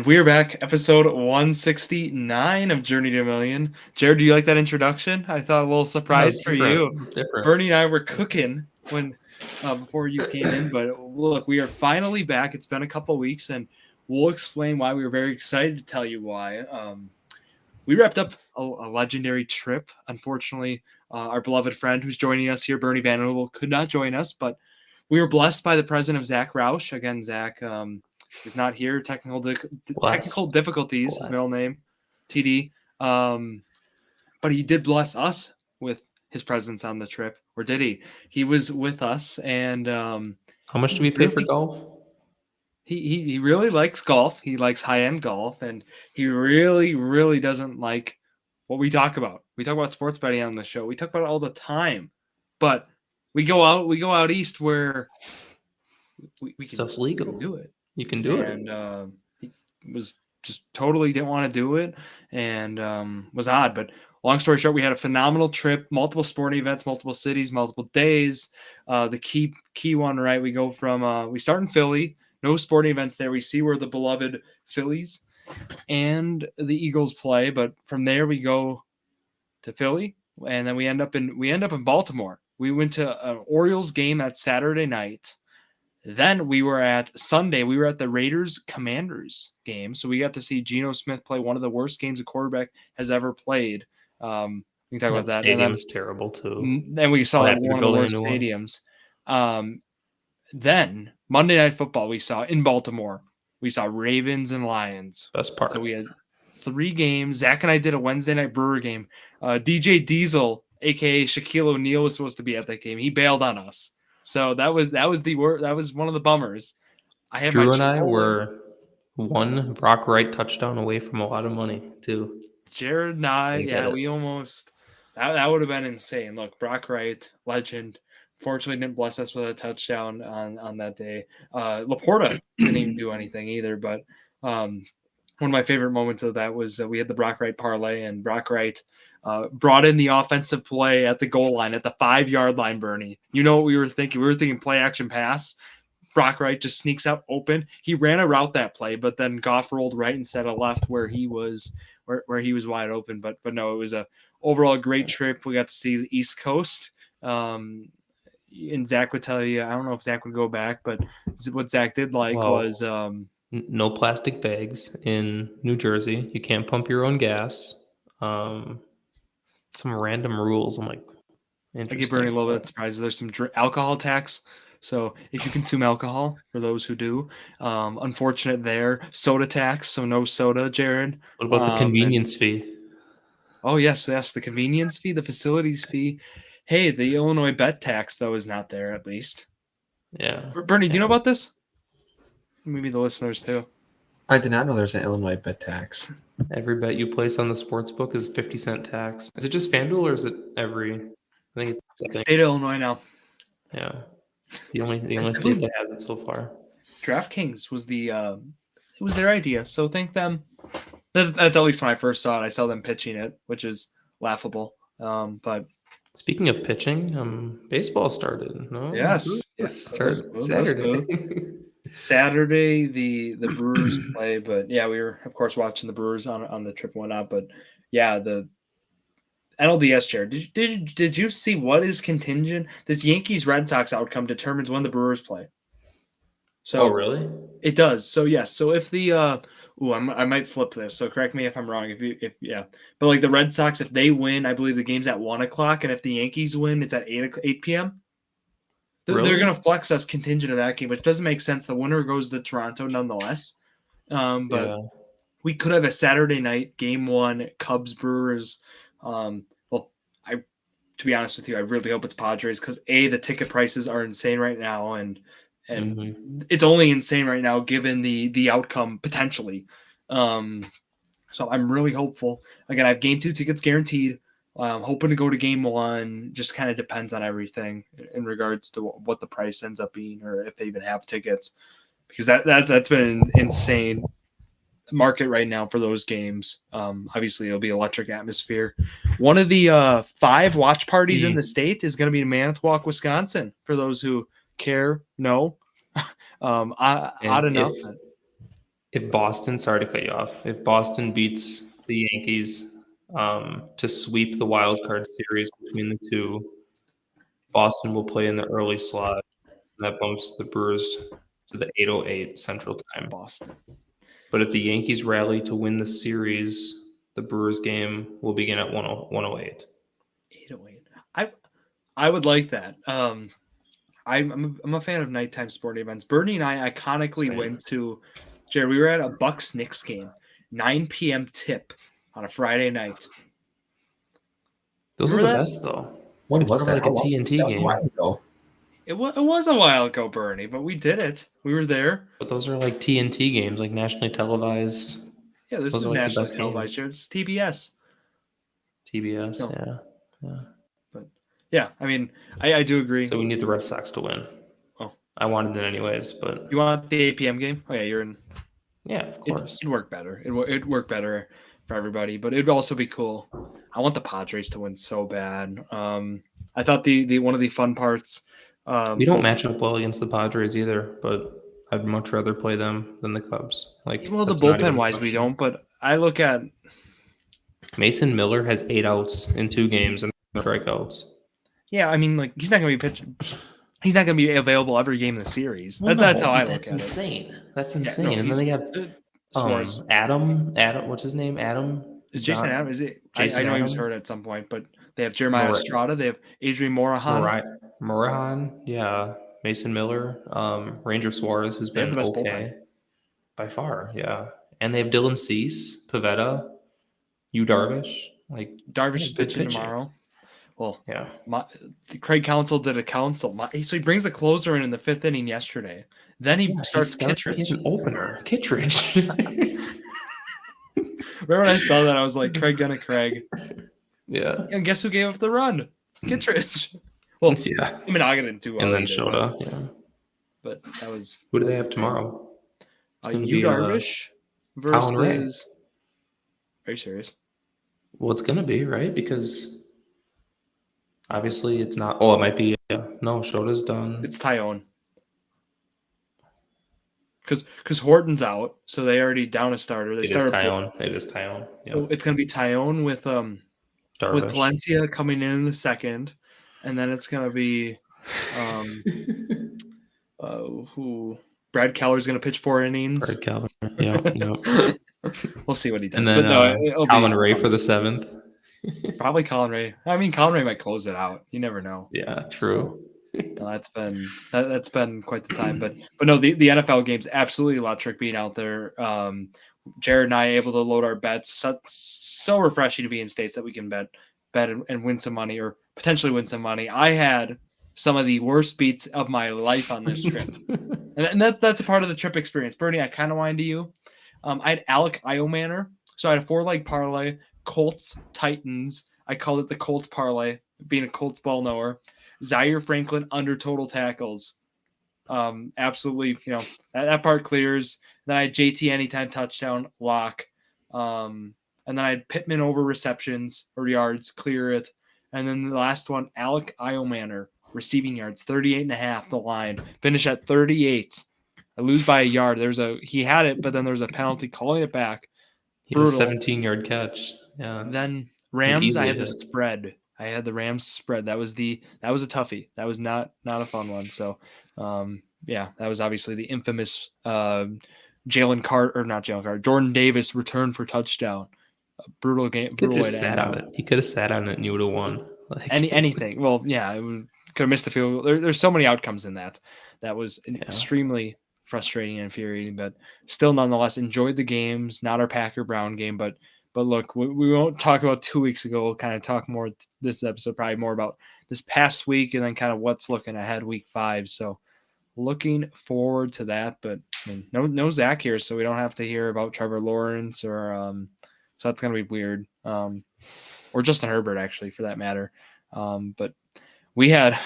And we're back, episode 169 of Journey to a Million. Jared, do you like that introduction? I thought a little surprise for you. It's different. Bernie and I were cooking when before you came in, but look, we are finally back. It's been a couple weeks, and we'll explain why. We were very excited to tell you why. We wrapped up a legendary trip. Unfortunately, our beloved friend who's joining us here, Bernie Vanderhoel, could not join us, but we were blessed by the presence of Zack Rausch. Again, Zack is not here. Technical difficulties, his middle name, TD. But he did bless us with his presence on the trip, or did he? He was with us, and how much do we pay for golf? He really likes golf. He likes high-end golf, and he really doesn't like what we talk about. We talk about sports betting on the show. We talk about it all the time, but we go out east where we stuff's legal. Do it. You can do it. And he was just totally didn't want to do it, and was odd. But long story short, we had a phenomenal trip, multiple sporting events, multiple cities, multiple days. The key one, right? We go from we start in Philly. No sporting events there. We see where the beloved Phillies and the Eagles play, but from there we go to Philly, and then we end up in Baltimore. We went to an Orioles game that Saturday night. Then we were at Sunday. We were at the Raiders-Commanders game, so we got to see Geno Smith play one of the worst games a quarterback has ever played. We can talk about that. Stadium is terrible too. And we saw one of the worst stadiums. Then Monday Night Football we saw in Baltimore. We saw Ravens and Lions. Best part. So we had 3 games. Zach and I did a Wednesday night Brewer game. DJ Diesel, aka Shaquille O'Neal, was supposed to be at that game. He bailed on us. So that was one of the bummers. Drew and I were one Brock Wright touchdown away from a lot of money too. Jared and I, we almost that would have been insane. Look, Brock Wright, legend. Fortunately, didn't bless us with a touchdown on that day. Laporta didn't even do anything either. But one of my favorite moments of that was we had the Brock Wright parlay, and Brock Wright brought in the offensive play at the goal line, at the 5-yard line, Bernie. You know what we were thinking? We were thinking play action pass. Brock Wright just sneaks out open. He ran a route that play, but then Goff rolled right instead of left where he was wide open. But no, it was a overall great trip. We got to see the East Coast. And Zach would tell you, I don't know if Zach would go back, but what Zach did was no plastic bags in New Jersey. You can't pump your own gas. Some random rules. I'm like, I give Bernie a little bit of surprise. There's some alcohol tax. So if you consume alcohol, for those who do, unfortunate there. Soda tax, so no soda, Jared. What about the convenience fee? Oh, yes, the convenience fee, the facilities fee. Hey, the Illinois bet tax, though, is not there, at least. Yeah. Bernie, do you know about this? Maybe the listeners, too. I did not know there's an Illinois bet tax. Every bet you place on the sports book is 50-cent tax. Is it just FanDuel, or is it every? I think it's state of Illinois now. Yeah, the only state that has it so far. DraftKings was it was their idea, so thank them. That's at least when I first saw it. I saw them pitching it, which is laughable. But speaking of pitching, baseball started. No, yes, started Saturday. Saturday, the Brewers play, but yeah, we were of course watching the Brewers on the trip and whatnot. But yeah, the NLDS chair. Did you see what is contingent? This Yankees Red Sox outcome determines when the Brewers play. So really? It does. So yes. So if the I might flip this. So correct me if I'm wrong. But like the Red Sox, if they win, I believe the game's at 1:00, and if the Yankees win, it's at 8 p.m. They're going to flex us contingent of that game, which doesn't make sense. The winner goes to Toronto nonetheless. But we could have a Saturday night game 1 Cubs Brewers. To be honest with you, I really hope it's Padres because the ticket prices are insane right now, and it's only insane right now given the outcome potentially. So I'm really hopeful. Again, I have game 2 tickets guaranteed. I'm hoping to go to game 1. Just kind of depends on everything in regards to what the price ends up being, or if they even have tickets, because that's been an insane market right now for those games. Obviously, it'll be electric atmosphere. One of the 5 watch parties in the state is going to be in Manitowoc, Wisconsin. For those who care, odd enough. if Boston, sorry to cut you off, if Boston beats the Yankees to sweep the wild card series between the two, Boston will play in the early slot. That bumps the Brewers to the 8:08 Central Time. Boston. But if the Yankees rally to win the series, the Brewers game will begin at 1:08. 8:08. I would like that. I'm a fan of nighttime sporting events. Bernie and I iconically went to, Jared, we were at a Bucks-Knicks game, 9 p.m. tip on a Friday night. Those are the best, though. When was that? Like a TNT that was game. a while ago. It was a while ago, Bernie, but we did it. We were there. But those are like TNT games, like nationally televised. Yeah, this is nationally televised. It's TBS. TBS, No. yeah. But yeah, I mean, I do agree. So we need the Red Sox to win. Oh, I wanted it anyways, but you want the 8 p.m. game? Oh yeah, you're in. Yeah, of course. It'd work better. It'd work better for everybody, but it'd also be cool. I want the Padres to win so bad. I thought the one of the fun parts. We don't match up well against the Padres either, but I'd much rather play them than the Cubs. Like, well, the bullpen wise, we don't. But I look at Mason Miller has 8 outs in 2 games and strikeouts. Yeah, I mean, like he's not going to be pitching. He's not going to be available every game in the series. Well, that's how I look at it. That's insane. That's insane. Yeah, no, and then they got Adam. What's his name? Adam. Is Jason Adam? Is it? I know Adam? He was hurt at some point, but they have Jeremiah Estrada. They have Adrian Morahan. Yeah. Mason Miller. Ranger Suarez, who's been okay bullpen. By far. Yeah. And they have Dylan Cease, Pivetta, Darvish. Like Darvish is pitching tomorrow. Well, yeah. Craig Counsell did a counsel. So he brings the closer in the 5th inning yesterday. Then he starts Kittredge. He's an opener. Kittredge. Remember when I saw that? I was like, Craig. Yeah. And guess who gave up the run? Kittredge. Well, yeah. Minaga didn't do well. And then Shota, yeah. But that was. Who do they have tomorrow? Darvish versus. Are you serious? Well, it's going to be, right? Because obviously it's not. Oh, it might be. No, Shota's done. It's Tyone. Because Horton's out, so they already down a starter. It is Tyone. Yeah. So it's going to be Tyone with Valencia coming in the second, and then it's going to be who Brad Keller's going to pitch 4 innings. Brad Keller. Yeah. We'll see what he does. And then but no, Colin Ray for the 7th. Probably Colin Ray. I mean, Colin Ray might close it out. You never know. Yeah, true. No, that's been quite the time, but no, the NFL game's absolutely electric being out there. Jared and I able to load our bets. So refreshing to be in states that we can bet and win some money or potentially win some money. I had some of the worst beats of my life on this trip, and that's a part of the trip experience. Bernie, I kind of whined to you. I had Alec Iomanner, so I had a 4-leg parlay. Colts Titans. I called it the Colts parlay, being a Colts ball knower. Zaire Franklin under total tackles. Absolutely, that part clears. Then I had JT anytime touchdown lock. And then I had Pittman over receptions or yards, clear it. And then the last one, Alec Iomanner, receiving yards, 38.5 the line. Finish at 38. I lose by a yard. He had it, but then there's a penalty calling it back. He had a 17-yard catch. Yeah. Then Rams, I had the spread. I had the Rams spread. That was a toughie. That was not a fun one. So, that was obviously the infamous Jordan Davis return for touchdown. A brutal game. Brutal way to end out. He could have sat on it and you would have won. Anything. Well, yeah, could have missed the field. There's so many outcomes in that. That was extremely frustrating and infuriating, but still, nonetheless, enjoyed the games. Not our Packer Brown game, but look, we won't talk about 2 weeks ago. We'll kind of talk more this episode, probably more about this past week and then kind of what's looking ahead week 5. So looking forward to that. But I mean, no Zach here, so we don't have to hear about Trevor Lawrence or so that's gonna be weird. Or Justin Herbert actually, for that matter. But we had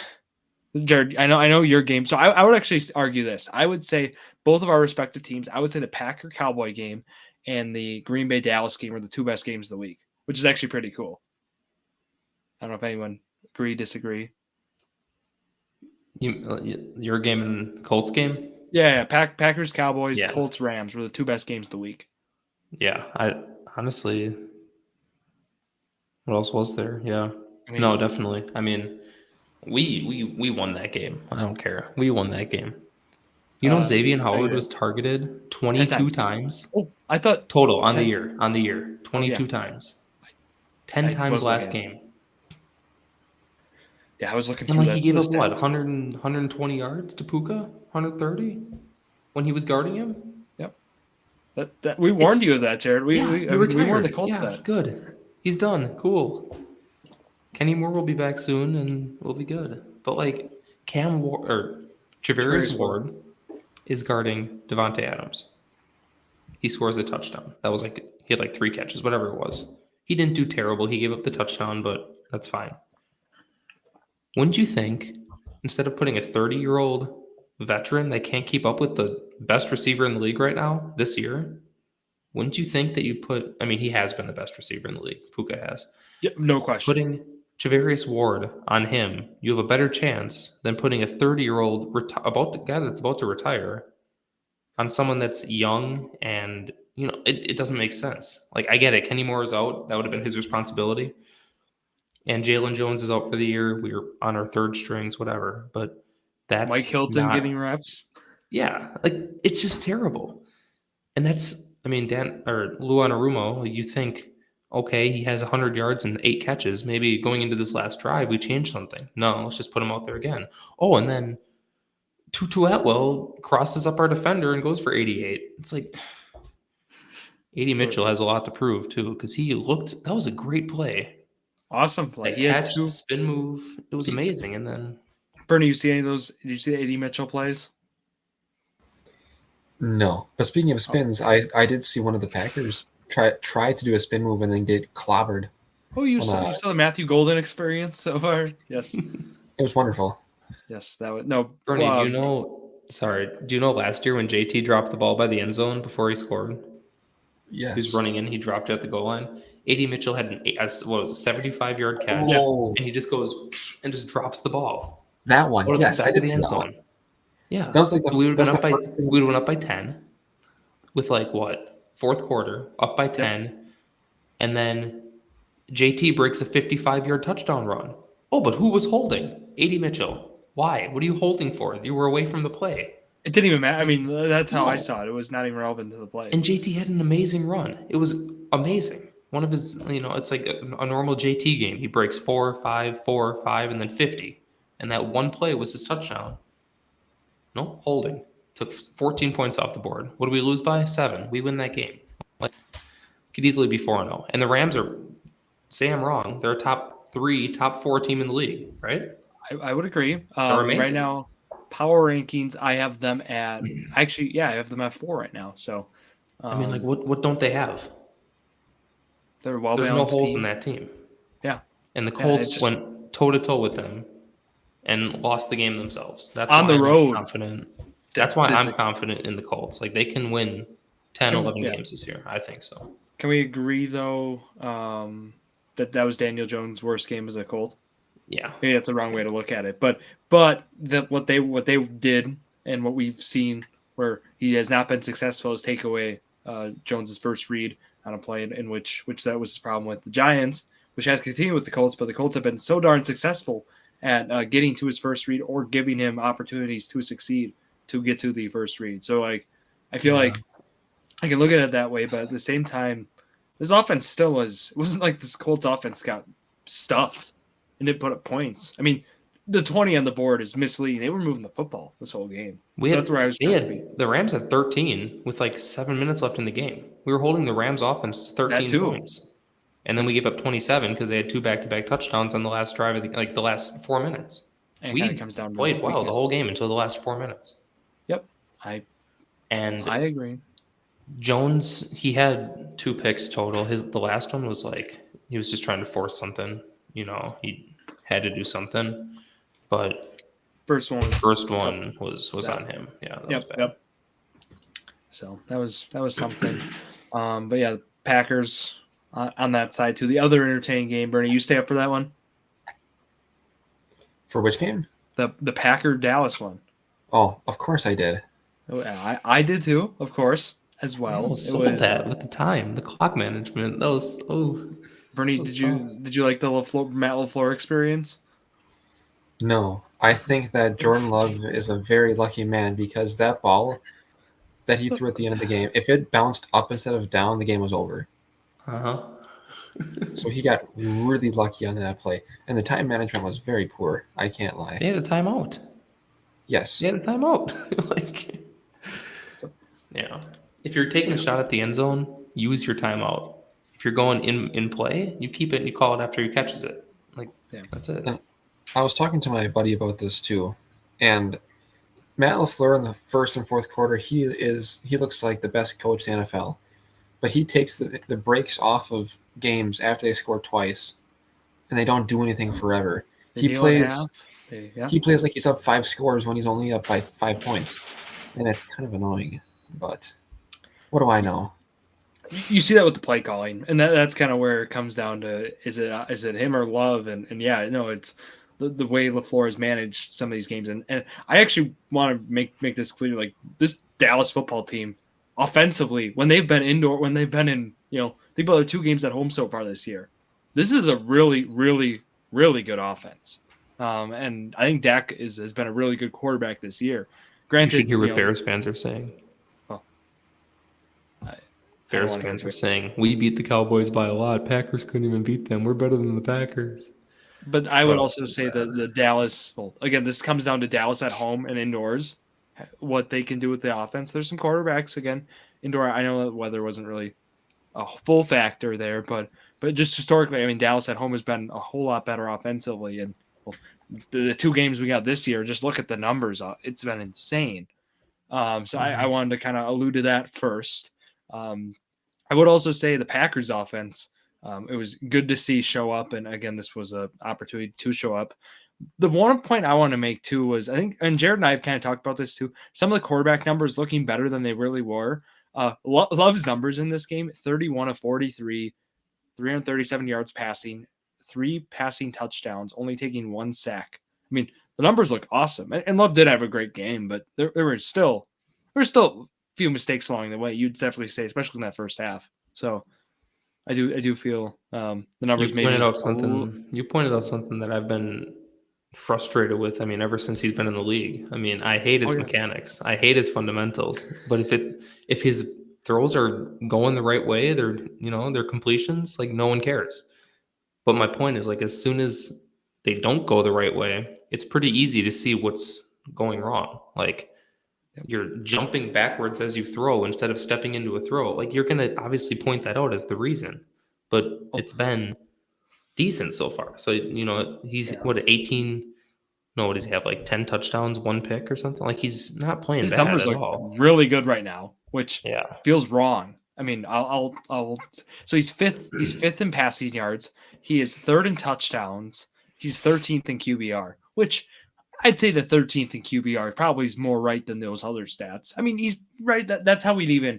Jared. I know your game. So I would actually argue this. I would say both of our respective teams. I would say the Packer Cowboy game and the Green Bay Dallas game are the 2 best games of the week, which is actually pretty cool. I don't know if anyone disagree. Your game and Colts game? Yeah. Packers, Cowboys, Yeah. Colts, Rams were the 2 best games of the week. Yeah, I honestly, what else was there? Yeah, I mean, no, definitely. I mean, we won that game. I don't care. We won that game. You know, Xavier Howard was targeted 22 times. Oh, I thought total on the year. 22 yeah. times. 10 times last game. Yeah, I was looking and through like that. He gave up what, 120 yards to Puka, 130 when he was guarding him. Yep. That we warned you of that, Jared. We warned the Colts that. Good. He's done. Cool. Kenny Moore will be back soon, and we'll be good. But like Javarius Ward is guarding Devontae Adams. He scores a touchdown. That was he had like 3 catches, whatever it was. He didn't do terrible. He gave up the touchdown, but that's fine. Wouldn't you think, instead of putting a 30-year-old veteran that can't keep up with the best receiver in the league right now this year, wouldn't you think that you'd put, I mean, he has been the best receiver in the league. Puka has. Yep, no question. Putting Javarius Ward on him, you have a better chance than putting a 30-year-old guy that's about to retire on someone that's young, and it doesn't make sense. Like, I get it. Kenny Moore is out. That would have been his responsibility. And Jalen Jones is out for the year. We were on our 3rd strings, whatever. But that's Mike Hilton getting reps. Yeah, like it's just terrible. And that's, I mean, Luan Arumo, you think, okay, he has 100 yards and 8 catches. Maybe going into this last drive, we change something. No, let's just put him out there again. Oh, and then Tutu Atwell crosses up our defender and goes for 88. It's like A.D. Mitchell has a lot to prove too, because that was a great play. Awesome play. He had spin move. It was amazing. And then Bernie, you see any of those? Did you see the A.D. Mitchell plays? No. But speaking of spins, I did see one of the Packers try to do a spin move and then get clobbered. Oh, you saw the Matthew Golden experience so far? Yes. It was wonderful. Yes, that was no. Bernie, do you know last year when JT dropped the ball by the end zone before he scored? Yes. He was running in, he dropped it at the goal line. A.D. Mitchell had a 75-yard catch, and he just goes and just drops the ball. That one, yes, I did the end see zone. Yeah, that was like we would have went up by 10 with 4th quarter, up by 10, and then JT breaks a 55-yard touchdown run. Oh, but who was holding? A.D. Mitchell. Why? What are you holding for? You were away from the play. It didn't even matter. I mean, that's how I saw it. It was not even relevant to the play. And JT had an amazing run. It was amazing. One of his, it's like a normal JT game. He breaks 4, 5, 4, 5, and then 50. And that one play was his touchdown. No, holding. Took 14 points off the board. What do we lose by? 7. We win that game. Could easily be 4-0. And the Rams are, say I'm wrong, they're a top 4 team in the league, right? I would agree. They're amazing. Right now, power rankings, I have them at I have them at 4 right now. So, I mean, what don't they have? They're well. There's no holes in that team. Yeah, and the Colts went toe to toe with them and lost the game themselves. That's on why the road. I'm confident. That's why I'm confident in the Colts. They can win 10, 11 games this year. I think so. Can we agree though that was Daniel Jones' worst game as a Colt? Yeah, maybe that's the wrong way to look at it. But what they did and what we've seen where he has not been successful is take away Jones's first read on a play in which that was his problem with the Giants, which has continued with the Colts. But the Colts have been so darn successful at getting to his first read or giving him opportunities to succeed to get to the first read. So I feel like I can look at it that way, but at the same time, this offense still was. It wasn't like this Colts offense got stuffed and didn't put up points. I mean, the 20 on the board is misleading. They were moving the football this whole game. That's where I was trying to be. The Rams had 13 with 7 minutes left in the game. We were holding the Rams offense to 13 points. And then we gave up 27 because they had 2 back-to-back touchdowns on the last drive of the last 4 minutes. And it comes down to played well the whole game until the last 4 minutes. Yep. I agree. Jones, he had 2 picks total. The last one was he was just trying to force something. He had to do something. But first one was on him. Yeah. Was bad. Yep. So that was something. But yeah, the Packers on that side too. The other entertaining game, Bernie, you stay up for that one? For which game? The Packer Dallas one. Oh, of course I did. I did too, of course, as well. I almost sold that with the time, the clock management. That was Bernie, that was did you like the Matt LaFleur experience? No, I think that Jordan Love is a very lucky man because that ball that he threw at the end of the game, if it bounced up instead of down, the game was over. So he got really lucky on that play. And the time management was very poor. I can't lie. They had a timeout. Yes. They had a timeout. Yeah. If you're taking a shot at the end zone, use your timeout. If you're going in play, you keep it and you call it after he catches it. That's it. And I was talking to my buddy about this too. And Matt LaFleur in the first and fourth quarter, he looks like the best coach in the NFL. But he takes the breaks off of games after they score twice, and they don't do anything forever. He plays like he's up 5 scores when he's only up by 5 points, and it's kind of annoying. But what do I know? You see that with the play calling, and that's kind of where it comes down to is it him or Love? And yeah, no, it's the way LaFleur has managed some of these games. And I actually want to make this clear, like this Dallas football team, offensively, when they've been in, think about the 2 games at home so far this year, this is a really, really, really good offense. And I think Dak has been a really good quarterback this year. Granted, you should hear what Bears fans are saying. Bears fans are saying, we beat the Cowboys by a lot. Packers couldn't even beat them. We're better than the Packers. But I would also say that the Dallas, again, this comes down to Dallas at home and indoors, what they can do with the offense. There's some quarterbacks, again, indoor. I know that weather wasn't really a full factor there, but just historically, I mean, Dallas at home has been a whole lot better offensively. And the 2 games we got this year, just look at the numbers. It's been insane. So I wanted to kind of allude to that first. I would also say the Packers offense, it was good to see show up. And again, this was an opportunity to show up. The one point I want to make too was, I think, and Jared and I have kind of talked about this too, some of the quarterback numbers looking better than they really were. Love's numbers in this game, 31 of 43, 337 yards passing, 3 passing touchdowns, only taking 1 sack. I mean, the numbers look awesome. And Love did have a great game, but there were still few mistakes along the way. You'd definitely say, especially in that first half. So I do feel the numbers. You pointed out something that I've been frustrated with. I mean, ever since he's been in the league. I mean, I hate his mechanics. I hate his fundamentals. But if his throws are going the right way, they're completions, like no one cares. But my point is, like, as soon as they don't go the right way, it's pretty easy to see what's going wrong. Like, you're jumping backwards as you throw instead of stepping into a throw. Like, you're going to obviously point that out as the reason, but it's been decent so far. So, he's what does he have, like 10 touchdowns, 1 pick or something? Like, he's not playing his bad numbers at look all. really good right now, which feels wrong. I mean, so he's fifth in passing yards. He is 3rd in touchdowns. He's 13th in QBR, which I'd say the 13th in QBR probably is more right than those other stats. I mean, he's right. That's how we'd even,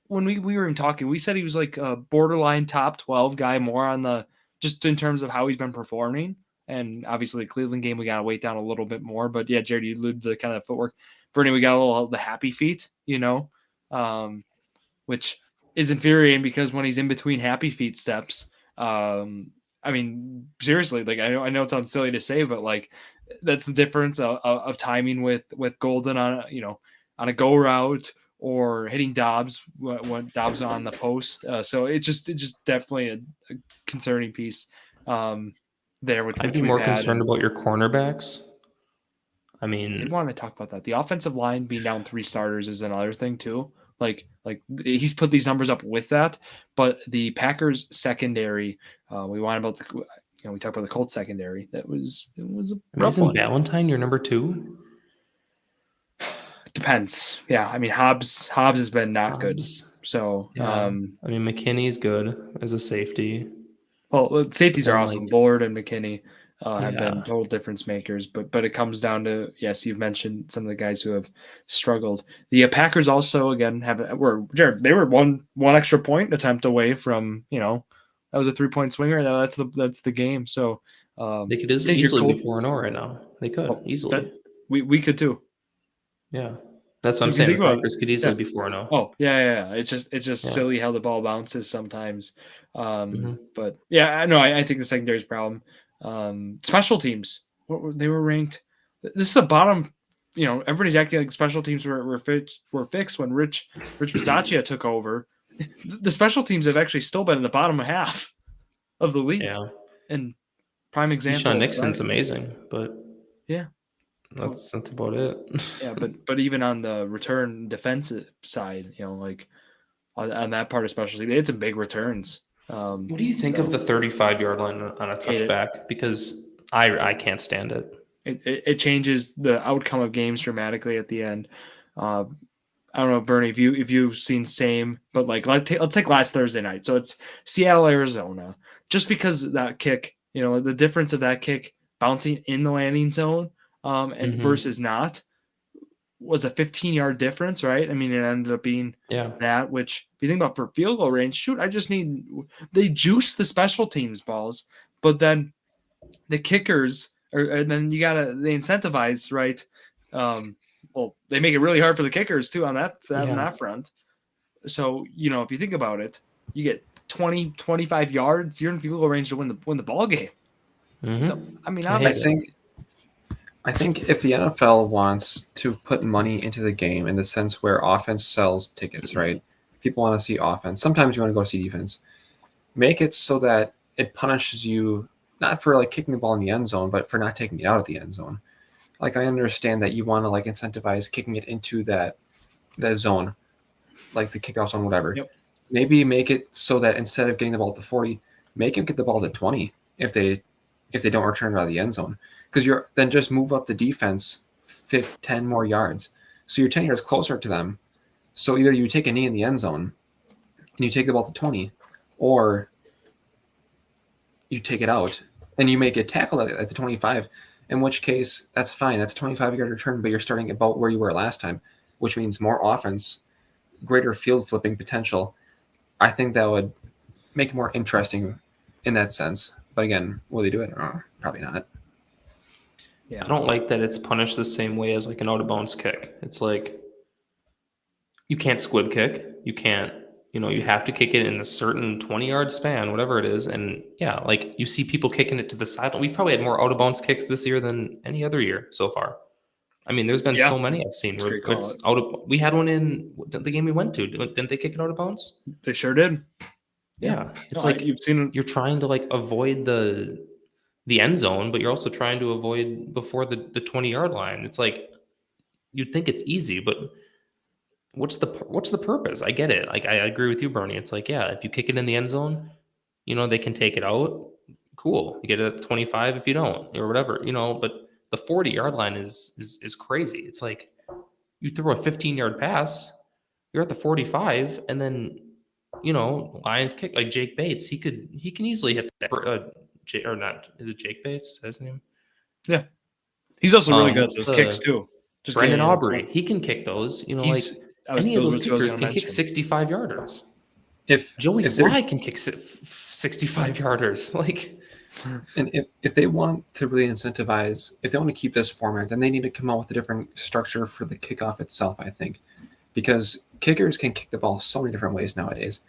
when we were even talking, we said he was like a borderline top 12 guy, more on the, just in terms of how he's been performing. And obviously the Cleveland game, we got to wait down a little bit more, but yeah, Jared, you alluded to the kind of footwork. Bernie, we got a little, the happy feet, which is infuriating because when he's in between happy feet steps, I mean, seriously, like I know it sounds silly to say, but like that's the difference of timing with Golden on a go route or hitting Dobbs when Dobbs on the post. So it's just definitely a concerning piece there. I'd be more concerned about your cornerbacks. I mean, I did want to talk about that. The offensive line being down 3 starters is another thing too. Like he's put these numbers up with that, but the Packers secondary, we talked about the Colts secondary. It was a rough one. Isn't Valentine your number 2? Depends. Yeah, I mean Hobbs has been not good. So yeah. I mean McKinney's good as a safety. Well, safeties are awesome. Bullard and McKinney have been total difference makers, but it comes down to, yes, you've mentioned some of the guys who have struggled. The Packers also again they were one extra point attempt away from that was a 3-point swinger. That's the game. So they could easily be 4-0 right now. They could easily. We could too. Yeah. That's what I'm If you saying. think The about Packers could it, easily yeah. be 4-0. Oh, yeah. It's just Yeah. silly how the ball bounces sometimes. Mhm. But yeah, no, I think the secondary is a problem. Special teams, they were ranked. This is a bottom. Everybody's acting like special teams were fixed when Rich Bisaccia took over. The special teams have actually still been in the bottom half of the league. Yeah. And prime example Sean of Nixon's that. amazing, but Yeah. that's about it. Yeah, but even on the return defensive side, like on that part of specialty, they had some big returns. What do you think of the 35-yard line on a Hate it. touchback? Because I can't stand it. It changes the outcome of games dramatically at the end. I don't know, Bernie, if you've seen same, but like let's take last Thursday night. So it's Seattle, Arizona. Just because that kick, the difference of that kick bouncing in the landing zone, and versus not, was a 15-yard difference, right? I mean, it ended up being that, which if you think about for field goal range, shoot, they juice the special teams balls, but then the kickers, and then they incentivize, right? Well, they make it really hard for the kickers too on that front. So, if you think about it, you get 20, 25 yards, you're in field goal range to win the ball game. So, I mean, I think if the NFL wants to put money into the game in the sense where offense sells tickets, right? People want to see offense. Sometimes you want to go see defense. Make it so that it punishes you not for like kicking the ball in the end zone, but for not taking it out of the end zone. Like I understand that you want to like incentivize kicking it into that zone, like the kickoff zone, whatever. Yep. Maybe make it so that instead of getting the ball at the 40, make him get the ball to 20 if they don't return it out of the end zone. Because you're then just move up the defense 10 more yards. So you're 10 yards closer to them. So either you take a knee in the end zone and you take the ball to 20, or you take it out and you make a tackle at the 25, in which case that's fine. That's a 25-yard return, but you're starting about where you were last time, which means more offense, greater field flipping potential. I think that would make it more interesting in that sense. But again, will they do it? Probably not. Yeah. I don't like that it's punished the same way as like an out-of-bounds kick. It's like you can't squib kick. You can't, you have to kick it in a certain 20-yard span, whatever it is. And yeah, like you see people kicking it to the side. We've probably had more out-of-bounds kicks this year than any other year so far. I mean, there's been so many I've seen where it's out of. We had one in the game we went to. Didn't they kick it out of bounds? They sure did. Yeah, it's like you've seen. You're trying to like avoid the end zone, but you're also trying to avoid before the 20-yard line. It's like you'd think it's easy, but what's the purpose? I get it. Like I agree with you, Bernie. It's like, yeah, if you kick it in the end zone, they can take it out. Cool. You get it at 25 if you don't, or whatever, but the 40-yard line is crazy. It's like you throw a 15-yard pass, you're at the 45, and then Lions kick like Jake Bates. He can easily hit that. Or not? Is it Jake Bates? Is that his name? Yeah, he's also really good at those kicks too. Just Brendan Aubrey, he can kick those. Like any of those kickers can kick 65-yarders. If Joey Sly can kick 65-yarders, like. And if they want to really incentivize, if they want to keep this format, then they need to come out with a different structure for the kickoff itself, I think. Because kickers can kick the ball so many different ways nowadays.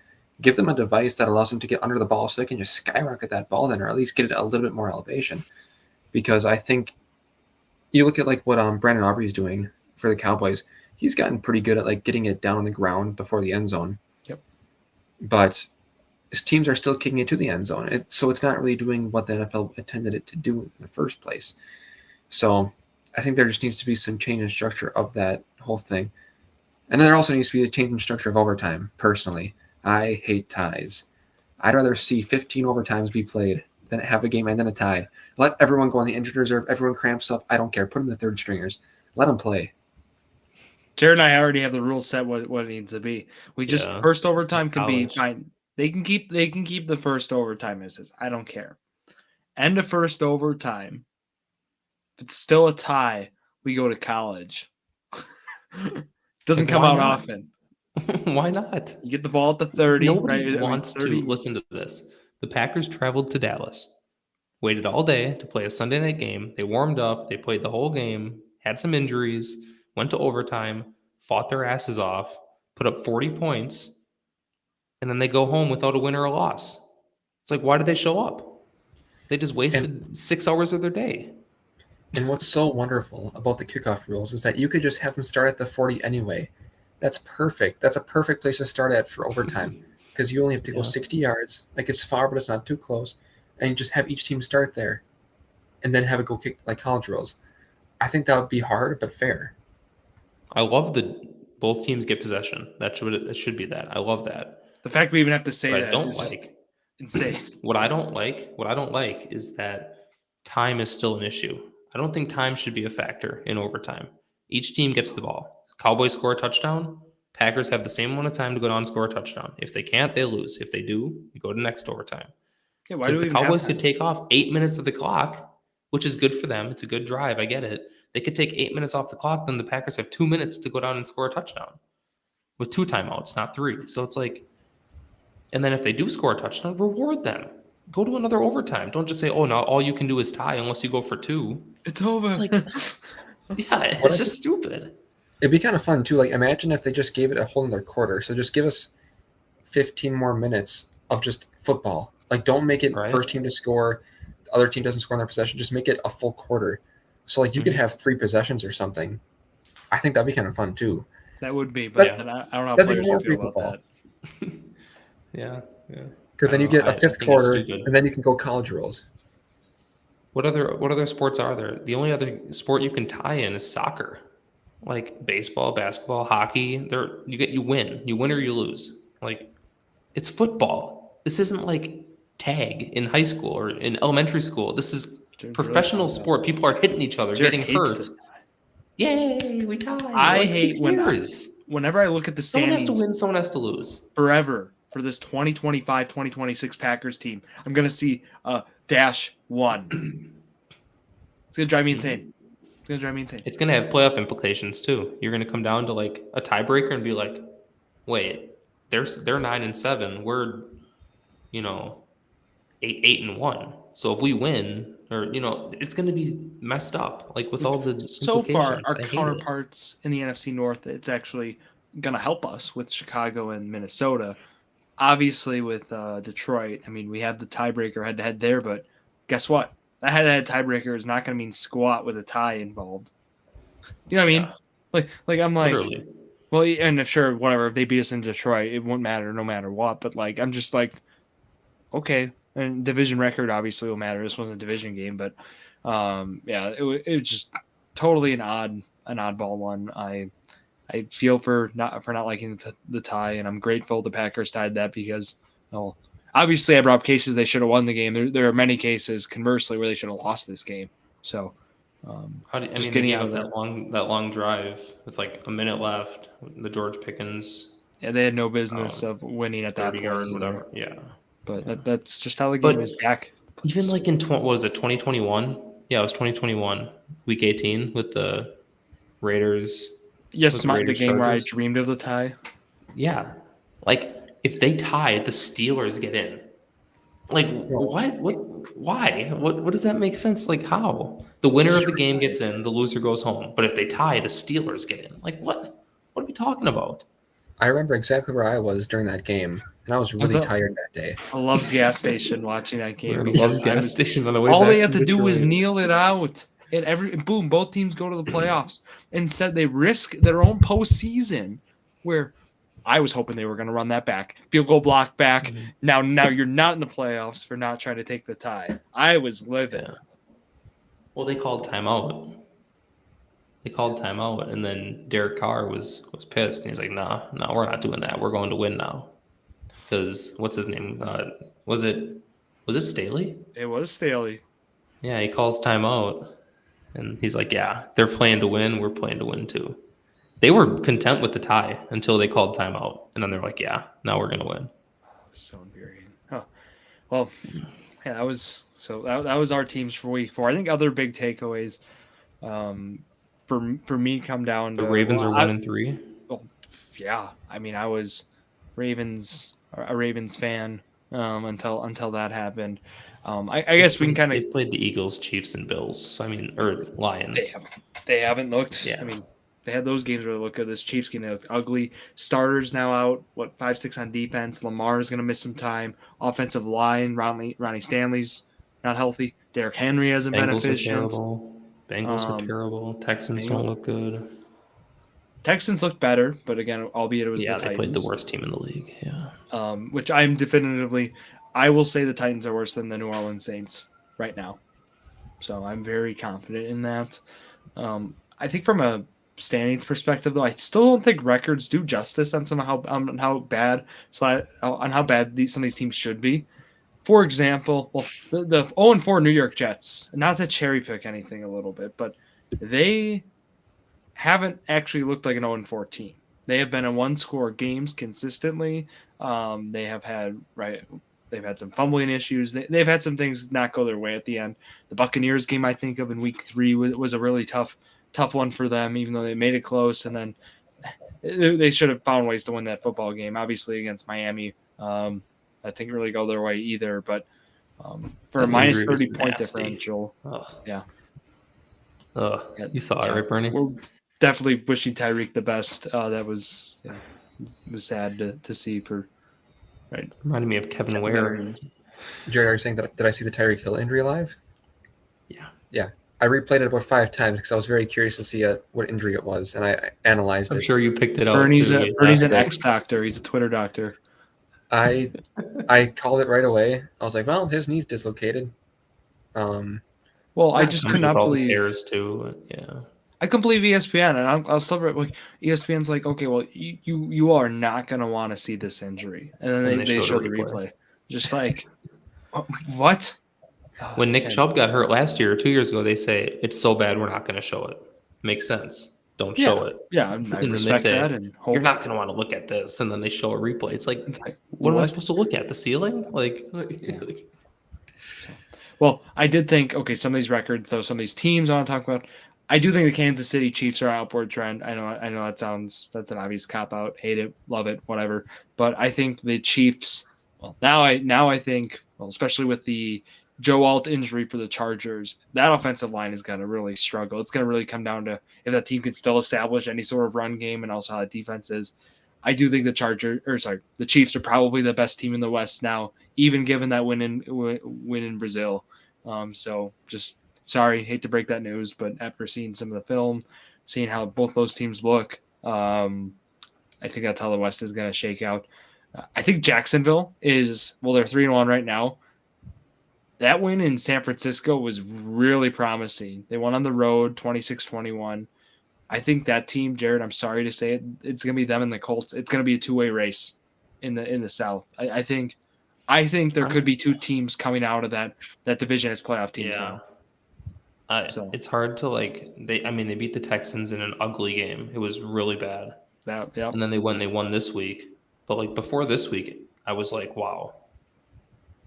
Give them a device that allows them to get under the ball so they can just skyrocket that ball then, or at least get it a little bit more elevation. Because I think you look at like what Brandon Aubrey is doing for the Cowboys. He's gotten pretty good at like getting it down on the ground before the end zone. Yep. But his teams are still kicking it to the end zone. So it's not really doing what the NFL intended it to do in the first place. So I think there just needs to be some change in structure of that whole thing. And then there also needs to be a change in structure of overtime, personally. I hate ties. I'd rather see 15 overtimes be played than have a game end in a tie. Let everyone go on the injured reserve. Everyone cramps up. I don't care. Put in the third stringers. Let them play. Jared and I already have the rule set what it needs to be. We just first overtime can be fine. They can keep the first overtime as is. I don't care. End of first overtime. If it's still a tie, we go to college. Doesn't come out often. Why not? You get the ball at the 30. Nobody wants to listen to this. The Packers traveled to Dallas, waited all day to play a Sunday night game. They warmed up. They played the whole game, had some injuries, went to overtime, fought their asses off, put up 40 points, and then they go home without a win or a loss. It's like, why did they show up? They just wasted 6 hours of their day. And what's so wonderful about the kickoff rules is that you could just have them start at the 40 anyway. That's perfect. That's a perfect place to start at for overtime because you only have to go 60 yards. Like, it's far, but it's not too close. And you just have each team start there and then have it go kick like college rules. I think that would be hard, but fair. I love that both teams get possession. That should be that. I love that. The fact we even have to say But that I don't is like insane. What I don't like is that time is still an issue. I don't think time should be a factor in overtime. Each team gets the ball. Cowboys score a touchdown. Packers have the same amount of time to go down and score a touchdown. If they can't, they lose. If they do, you go to next overtime. Yeah, why Because do we the even have Cowboys time? could take off 8 minutes of the clock, which is good for them. It's a good drive. I get it. They could take 8 minutes off the clock. Then the Packers have 2 minutes to go down and score a touchdown with 2 timeouts, not 3. So it's like, and then if they do score a touchdown, reward them. Go to another overtime. Don't just say, oh, now all you can do is tie unless you go for 2. It's over. It's like, yeah, it's just stupid. It'd be kind of fun, too. Like, imagine if they just gave it a whole other quarter. So just give us 15 more minutes of just football. Like, don't make it first team to score, the other team doesn't score in their possession. Just make it a full quarter. So, like, you could have 3 possessions or something. I think that'd be kind of fun, too. That would be, but I don't know how that's players even more would feel free about football. that. Yeah. Because then you get a fifth quarter, stupid. and then you can go college rules. What other sports are there? The only other sport you can tie in is soccer. Like baseball, basketball, hockey. You win. You win or you lose. Like, it's football. This isn't like tag in high school or in elementary school. This is professional sport. People are hitting each other, getting hurt. Yay, we tie. I hate whenever I look at the standings. Someone has to win, someone has to lose. Forever for this 2025-2026 Packers team, I'm going to see a -1. It's going to drive me insane. It's going to have playoff implications too. You're going to come down to like a tiebreaker and be like, wait, they're 9-7. We're, 8-1. So if we win, or it's going to be messed up. Like with all the so far, our counterparts in the NFC North, it's actually going to help us with Chicago and Minnesota. Obviously, with Detroit, I mean, we have the tiebreaker head-to-head there, but guess what? That head-to-head tiebreaker is not going to mean squat with a tie involved. You know what I mean? Like I'm like, literally. Well, and sure, whatever. If they beat us in Detroit, it won't matter no matter what. But like, I'm just like, okay. And division record obviously will matter. This wasn't a division game, but it was just totally an oddball one. I feel for not liking the tie, and I'm grateful the Packers tied that because, well, obviously I brought up cases they should have won the game. There are many cases, conversely, where they should have lost this game. So, getting out that long drive with like a minute left, the George Pickens. Yeah, they had no business of winning at that point. Yard, whatever. Yeah, but that's just how the game is. Dak. Even like in 2021? Yeah, it was 2021, Week 18 with the Raiders. Yes, the game where I dreamed of the tie. Yeah. Like, if they tie, the Steelers get in. Like, what? Why? What does that make sense? Like, how? The winner of the game gets in, the loser goes home. But if they tie, the Steelers get in. Like, what? What are we talking about? I remember exactly where I was during that game, and I was really tired that day. I Love's gas station watching that game. Love's gas station on the way all back they had to do was kneel it out. And boom, both teams go to the playoffs. Instead, they risk their own postseason, where I was hoping they were going to run that back. Field goal block back. Mm-hmm. Now you're not in the playoffs for not trying to take the tie. I was livid. Well, they called timeout. And then Derek Carr was pissed. And he's like, no, we're not doing that. We're going to win now. Because what's his name? Was it Staley? It was Staley. Yeah, he calls timeout. And he's like, yeah, they're playing to win. We're playing to win too. They were content with the tie until they called timeout. And then they're like, yeah, now we're going to win. So infuriating. Huh. Well, yeah, that was our teams for week 4. I think other big takeaways for me come down to the Ravens are 1-3. Well, yeah. I mean, I was a Ravens fan until that happened. I guess we can kind of... They played the Eagles, Chiefs, and Bills. So, I mean, or Lions. They haven't looked... Yeah. I mean, They had those games where they look good. This Chiefs game, they look ugly. Starters now out. 5-6 on defense. Lamar is going to miss some time. Offensive line, Ronnie Stanley's not healthy. Derrick Henry hasn't been efficient. Bengals are terrible. Texans don't look good. Texans look better, but again, albeit it was the Titans. Yeah, they played the worst team in the league. Yeah. Which I'm definitively, I will say the Titans are worse than the New Orleans Saints right now. So I'm very confident in that. I think from a standings perspective, though, I still don't think records do justice on some on how bad some of these teams should be. For example, the 0-4 New York Jets, not to cherry pick anything a little bit, but they haven't actually looked like an 0-4 team. They have been in one-score games consistently. They have had they've had some fumbling issues. They've had some things not go their way at the end. The Buccaneers game, I think of in Week 3, was a really tough one for them, even though they made it close. And then they should have found ways to win that football game. Obviously against Miami, I think really go their way either. But for a minus 30 point differential, yeah. You saw it, right, Bernie? We're definitely wishing Tyreek the best. That was it was sad to see for. Right. Reminded me of Kevin Ware. Jared, are you saying that did I see the Tyreek Hill injury live? Yeah. Yeah. I replayed it about 5 times because I was very curious to see what injury it was, and I analyzed it. I'm sure you picked it up. Bernie's an ex-doctor. He's a Twitter doctor. I called it right away. I was like, well, his knee's dislocated. Well, I just could not believe tears too. Yeah. I couldn't believe ESPN, and I'll still like ESPN's like, okay, well, you are not gonna want to see this injury, and then they showed the replay, just like, what? When Nick Chubb got hurt last year or 2 years ago, they say it's so bad we're not going to show it. Makes sense. Don't show it. Yeah, and I respect that. And you're not going to want to look at this, and then they show a replay. It's like what am I supposed to look at? The ceiling? Well, I did think, okay, some of these records, though, some of these teams I want to talk about, I do think the Kansas City Chiefs are an upward trend. I know that's an obvious cop-out. Hate it, love it, whatever. But I think the Chiefs, well, now I think, well, especially with the Joe Alt injury for the Chargers, that offensive line is going to really struggle. It's going to really come down to if that team can still establish any sort of run game and also how that defense is. I do think the Chiefs are probably the best team in the West now, even given that win in Brazil. So just sorry, hate to break that news, but after seeing some of the film, seeing how both those teams look, I think that's how the West is going to shake out. I think Jacksonville they're 3-1 right now. That win in San Francisco was really promising. They won on the road 26-21. I think that team, Jared, I'm sorry to say it, it's going to be them and the Colts. It's going to be a two-way race in the South. I think there could be two teams coming out of that division as playoff teams now. It's hard to they beat the Texans in an ugly game. It was really bad. Yeah. And then they won this week. But before this week, I was like, wow.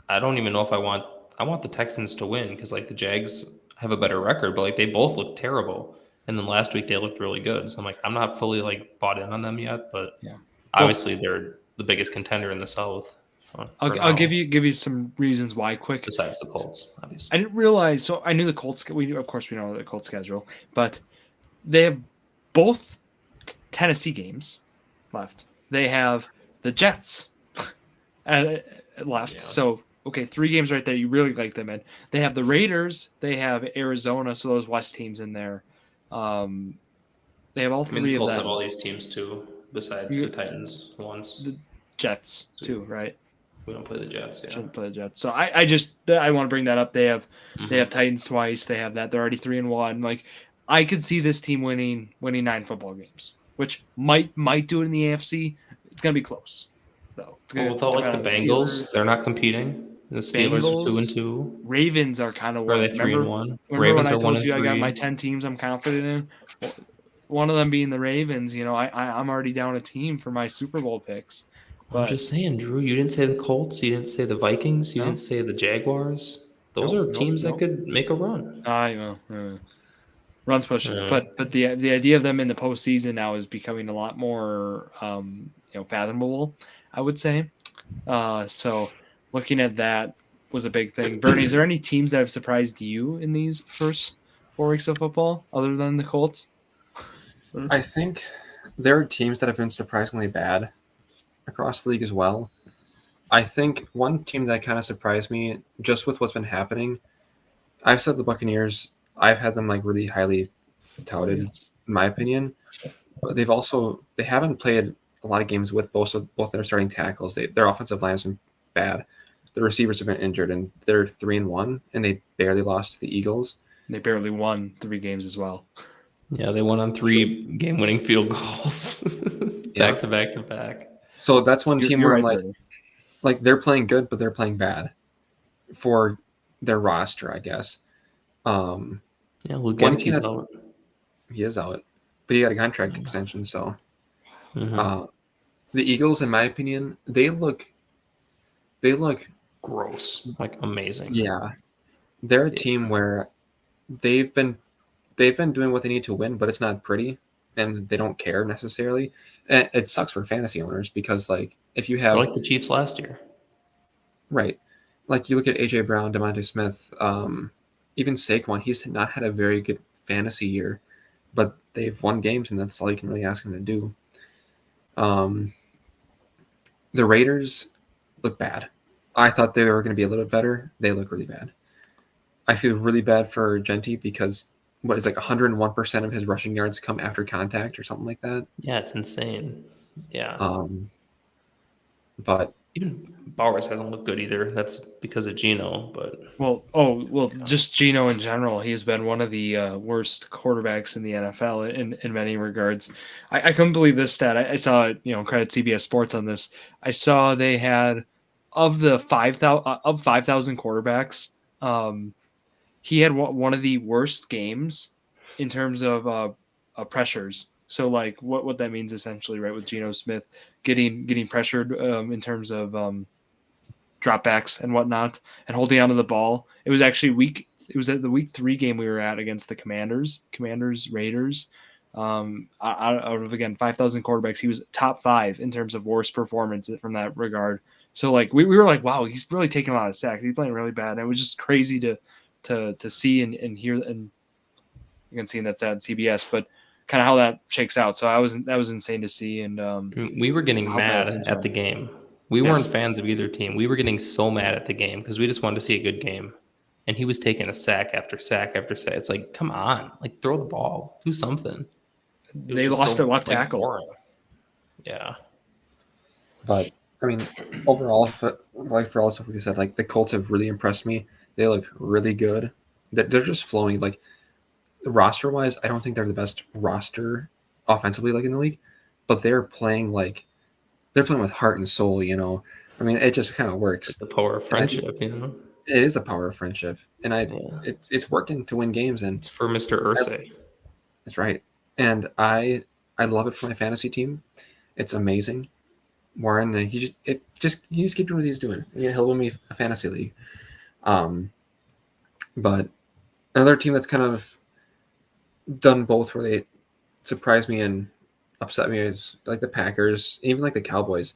I don't even know if I want the Texans to win because the Jags have a better record, but they both look terrible. And then last week they looked really good. So I'm like, I'm not fully bought in on them yet, but obviously they're the biggest contender in the South. I'll give you some reasons why quick. Besides the Colts, obviously. I didn't realize. So I knew the Colts. We know the Colts schedule, but they have both Tennessee games left. They have the Jets left. Yeah. So. Okay, 3 games right there. You really like them in. They have the Raiders. They have Arizona. So those West teams in there. They have all 3 of them. The Colts have all these teams too, besides the Titans once. The Jets too, right? We don't play the Jets. Yeah. Shouldn't play the Jets. So I want to bring that up. They have Titans twice. They have that. They're already 3-1. I could see this team winning 9 football games, which might do it in the AFC. It's gonna be close, though. Without the Bengals, they're not competing. The Steelers are 2-2. Ravens are kind of. Are they 3-1? Ravens are 1-3. When I told you I got my 10 teams I'm confident in, one of them being the Ravens. I'm already down a team for my Super Bowl picks. But, I'm just saying, Drew. You didn't say the Colts. You didn't say the Vikings. You didn't say the Jaguars. Those are teams that could make a run. I know. Runs pushing, but the idea of them in the postseason now is becoming a lot more fathomable, I would say. So. Looking at that was a big thing. Bernie, is there any teams that have surprised you in these first 4 weeks of football other than the Colts? I think there are teams that have been surprisingly bad across the league as well. I think one team that kind of surprised me just with what's been happening, I've said the Buccaneers, I've had them like really highly touted, in my opinion. But they haven't played a lot of games with both their starting tackles. Their offensive line has been bad. The receivers have been injured, and they're 3-1, and they barely lost to the Eagles. They barely won 3 games as well. Yeah, they won on 3 game-winning field goals back to back to back. So that's one team where I'm right, like they're playing good, but they're playing bad for their roster, I guess. Yeah, Luganski's out. He is out, but he got a contract extension. So the Eagles, in my opinion, they look gross, like amazing. Yeah, they're a team where they've been doing what they need to win, but it's not pretty, and they don't care necessarily. And it sucks for fantasy owners because, like, if you have like the Chiefs last year, right, like you look at AJ Brown, DeMonte Smith, even Saquon, he's not had a very good fantasy year, but they've won games, and that's all you can really ask them to do. The Raiders look bad. I thought they were going to be a little bit better. They look really bad. I feel really bad for Genti because what is like 101% of his rushing yards come after contact or something like that. Yeah, it's insane. Yeah. But even Bowers hasn't looked good either. That's because of Geno, but just Geno in general. He's been one of the worst quarterbacks in the NFL in many regards. I couldn't believe this stat. I saw, credit CBS Sports on this. I saw they had of 5,000 quarterbacks. He had one of the worst games in terms of pressures. So like what that means essentially, right, with Geno Smith getting pressured in terms of dropbacks and whatnot and holding onto the ball. It was actually it was at the week 3 game we were at against the Commanders, Raiders. Out of, again, 5,000 quarterbacks, he was top 5 in terms of worst performance from that regard. So like we were like, wow, he's really taking a lot of sacks. He's playing really bad. And it was just crazy to see and hear, and you can see that's at CBS, but kind of how that shakes out. So that was insane to see. And we were getting mad at the game. We weren't fans of either team. We were getting so mad at the game because we just wanted to see a good game. And he was taking a sack after sack after sack. It's like, come on, like throw the ball, do something. They lost their left tackle. Boring. Yeah. But I mean, overall, for all the stuff we said, like the Colts have really impressed me. They look really good. They're just flowing. Like roster wise, I don't think they're the best roster offensively like in the league, but they're playing with heart and soul. I mean, it just kind of works. The power of friendship, It is the power of friendship, and it's working to win games. And it's for Mr. Irsay. That's right, and I love it for my fantasy team. It's amazing. Warren, he just keep doing what he's doing. He'll win me a fantasy league. But another team that's kind of done both, where they surprised me and upset me, is like the Packers, even like the Cowboys.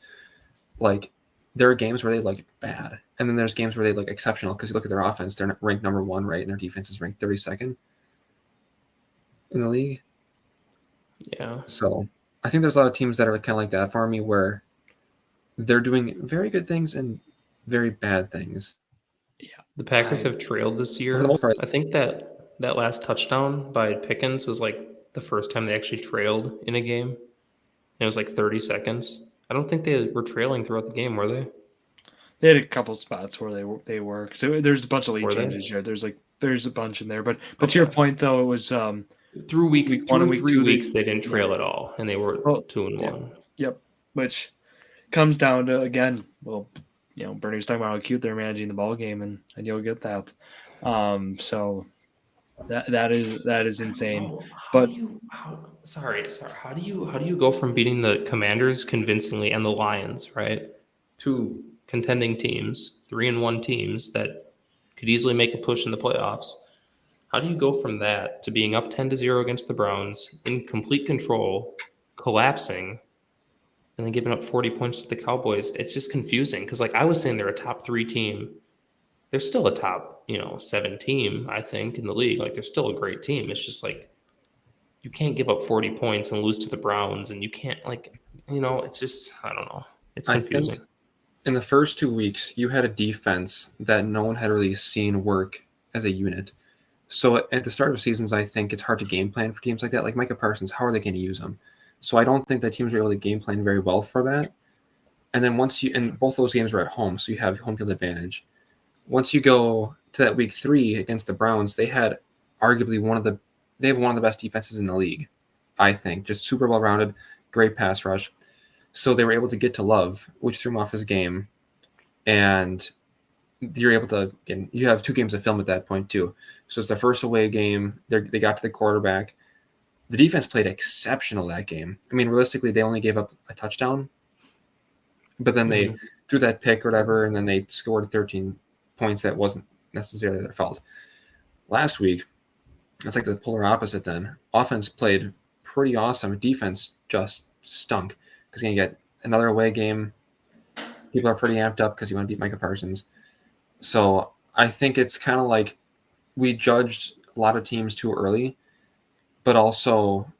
Like there are games where they look bad, and then there's games where they look exceptional because you look at their offense; they're ranked number 1, right, and their defense is ranked 32nd in the league. Yeah. So I think there's a lot of teams that are kind of like that for me, where they're doing very good things and very bad things. Yeah, the Packers have trailed this year. I think that last touchdown by Pickens was like the first time they actually trailed in a game. And it was like 30 seconds. I don't think they were trailing throughout the game, were they? They had a couple spots where they were. So there's a bunch of lead changes here. There's a bunch in there, but to your point though, it was through week 1 and week 3 weeks they didn't trail at all, and they were 2-1. Yep, which comes down to, again, Bernie was talking about how cute they're managing the ball game, and you'll get that. So that is insane. How do you go from beating the Commanders convincingly and the Lions, right, to contending teams, 3-1 teams that could easily make a push in the playoffs? How do you go from that to being up 10-0 against the Browns, in complete control, collapsing, and then giving up 40 points to the Cowboys? It's just confusing because, like, I was saying they're a top 3 team. They're still a top, 7 team, I think, in the league. Like, they're still a great team. It's just like you can't give up 40 points and lose to the Browns, and you can't it's just I don't know. It's confusing. I think in the first 2 weeks, you had a defense that no one had really seen work as a unit. So at the start of seasons, I think it's hard to game plan for teams like that. Like Micah Parsons, how are they going to use him? So I don't think that teams are able to game plan very well for that. And then and both those games are at home, so you have home field advantage. Once you go to that week 3 against the Browns, they had arguably one of the best defenses in the league, I think. Just super well rounded, great pass rush. So they were able to get to Love, which threw him off his game, and you're able to. Again, you have 2 games of film at that point too. So it's the first away game. They got to the quarterback. The defense played exceptional that game. I mean, realistically, they only gave up a touchdown, but then they threw that pick or whatever, and then they scored 13 points that wasn't necessarily their fault. Last week, it's like the polar opposite then. Offense played pretty awesome. Defense just stunk because you're going to get another away game. People are pretty amped up because you want to beat Micah Parsons. So I think it's kind of like we judged a lot of teams too early, but also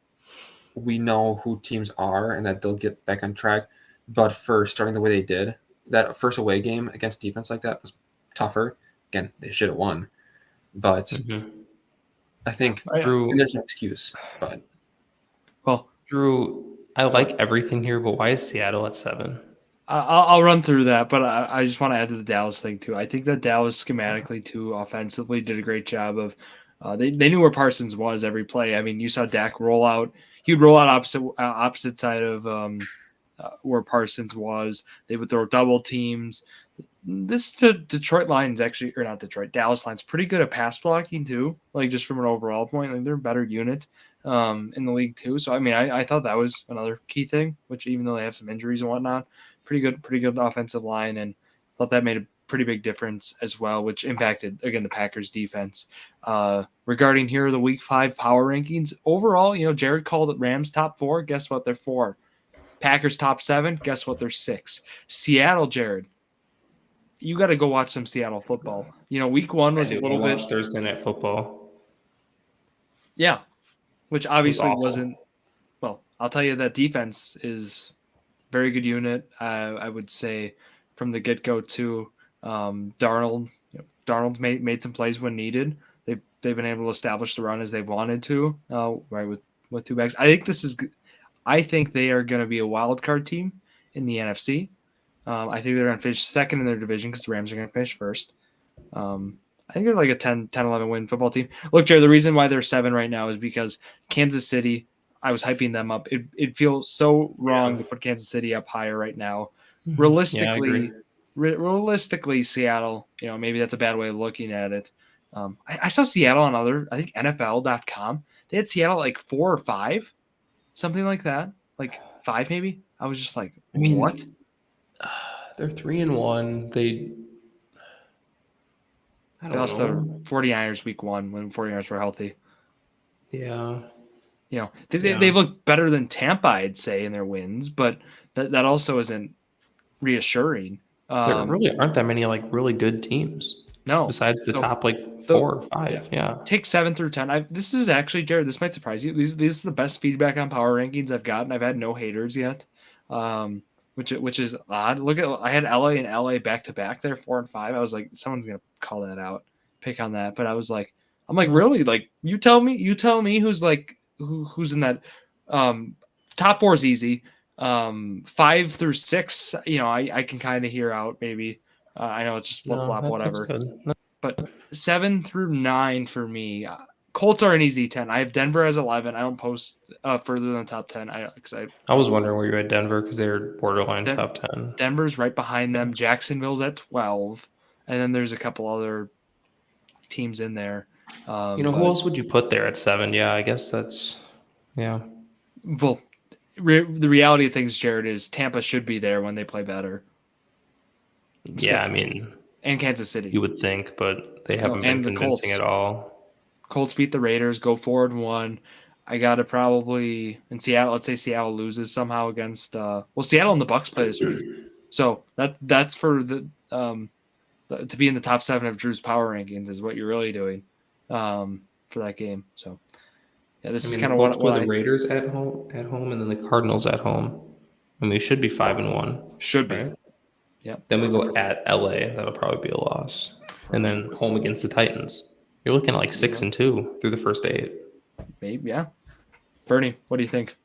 we know who teams are and that they'll get back on track. But for starting the way they did, that first away game against defense like that was tougher. Again, they should have won. But I think there's no excuse. But well, Drew, I like everything here, but why is Seattle at 7? I'll run through that, but I just want to add to the Dallas thing too. I think that Dallas schematically too, offensively, did a great job of. They knew where Parsons was every play. I mean, you saw Dak roll out. He'd roll out opposite side of where Parsons was. They would throw double teams. This Detroit line's actually, or not Detroit, Dallas line's pretty good at pass blocking too. Like just from an overall point, like they're a better unit in the league too. So I mean, I thought that was another key thing. Which even though they have some injuries and whatnot, pretty good offensive line, and thought that made a pretty big difference as well, which impacted again the Packers defense. Regarding here the Week 5 power rankings overall, Jared called it Rams top 4. Guess what? They're 4. Packers top 7. Guess what? They're 6. Seattle, Jared. You got to go watch some Seattle football. Week 1 was a little bit Thursday Night Football. Yeah, which obviously wasn't. Well, I'll tell you that defense is very good unit. I would say from the get go too. Darnold made some plays when needed. They've been able to establish the run as they've wanted to. Right with 2 backs. I think they are going to be a wild card team in the NFC. I think they're going to finish second in their division because the Rams are going to finish first. I think they're like a 10-11 win football team. Look, Jared, the reason why they're 7 right now is because Kansas City, I was hyping them up. It feels so wrong to put Kansas City up higher right now. Realistically, Seattle, maybe that's a bad way of looking at it. I saw Seattle on I think NFL.com. They had Seattle like 4 or 5, something like that. Like 5 maybe. I was just like, what? They're 3-1. They lost the 49ers week 1 when 49ers were healthy. Yeah. They've looked better than Tampa, I'd say, in their wins, but that also isn't reassuring. There really aren't that many like really good teams. No. Besides the top 4 or 5. Yeah. Take 7 through 10. This is actually, Jared, this might surprise you. These are the best feedback on power rankings I've gotten. I've had no haters yet. Which is odd. I had LA and LA back to back there, 4 and 5. I was like, someone's gonna call that out, pick on that. But I'm like, really? Like, you tell me who's like who's in that top 4 is easy. 5 through 6, I can kind of hear out maybe. I know it's just flip flop, whatever. But 7 through 9 for me. Colts are an easy 10. I have Denver as 11. I don't post further than the top 10. I was wondering where you had Denver because they're borderline top 10. Denver's right behind them. Jacksonville's at 12. And then there's a couple other teams in there. Who else would you put there at 7? Yeah, I guess that's, yeah. Well, the reality of things, Jared, is Tampa should be there when they play better. Yeah, I mean. And Kansas City. You would think, but they haven't been convincing at all. Colts beat the Raiders, go 4-1. I got to probably in Seattle. Let's say Seattle loses somehow against. Seattle and the Bucs play this week, so that's for the to be in the top 7 of Drew's power rankings is what you're really doing for that game. So Yeah, this is the kind of Colts what play the Raiders at home, and then the Cardinals at home. And we should be 5-1. Should be. Right? Yeah. Then we go at LA. That'll probably be a loss. And then home against the Titans. You're looking at like 6-2 through the first 8. Maybe, yeah. Bernie, what do you think?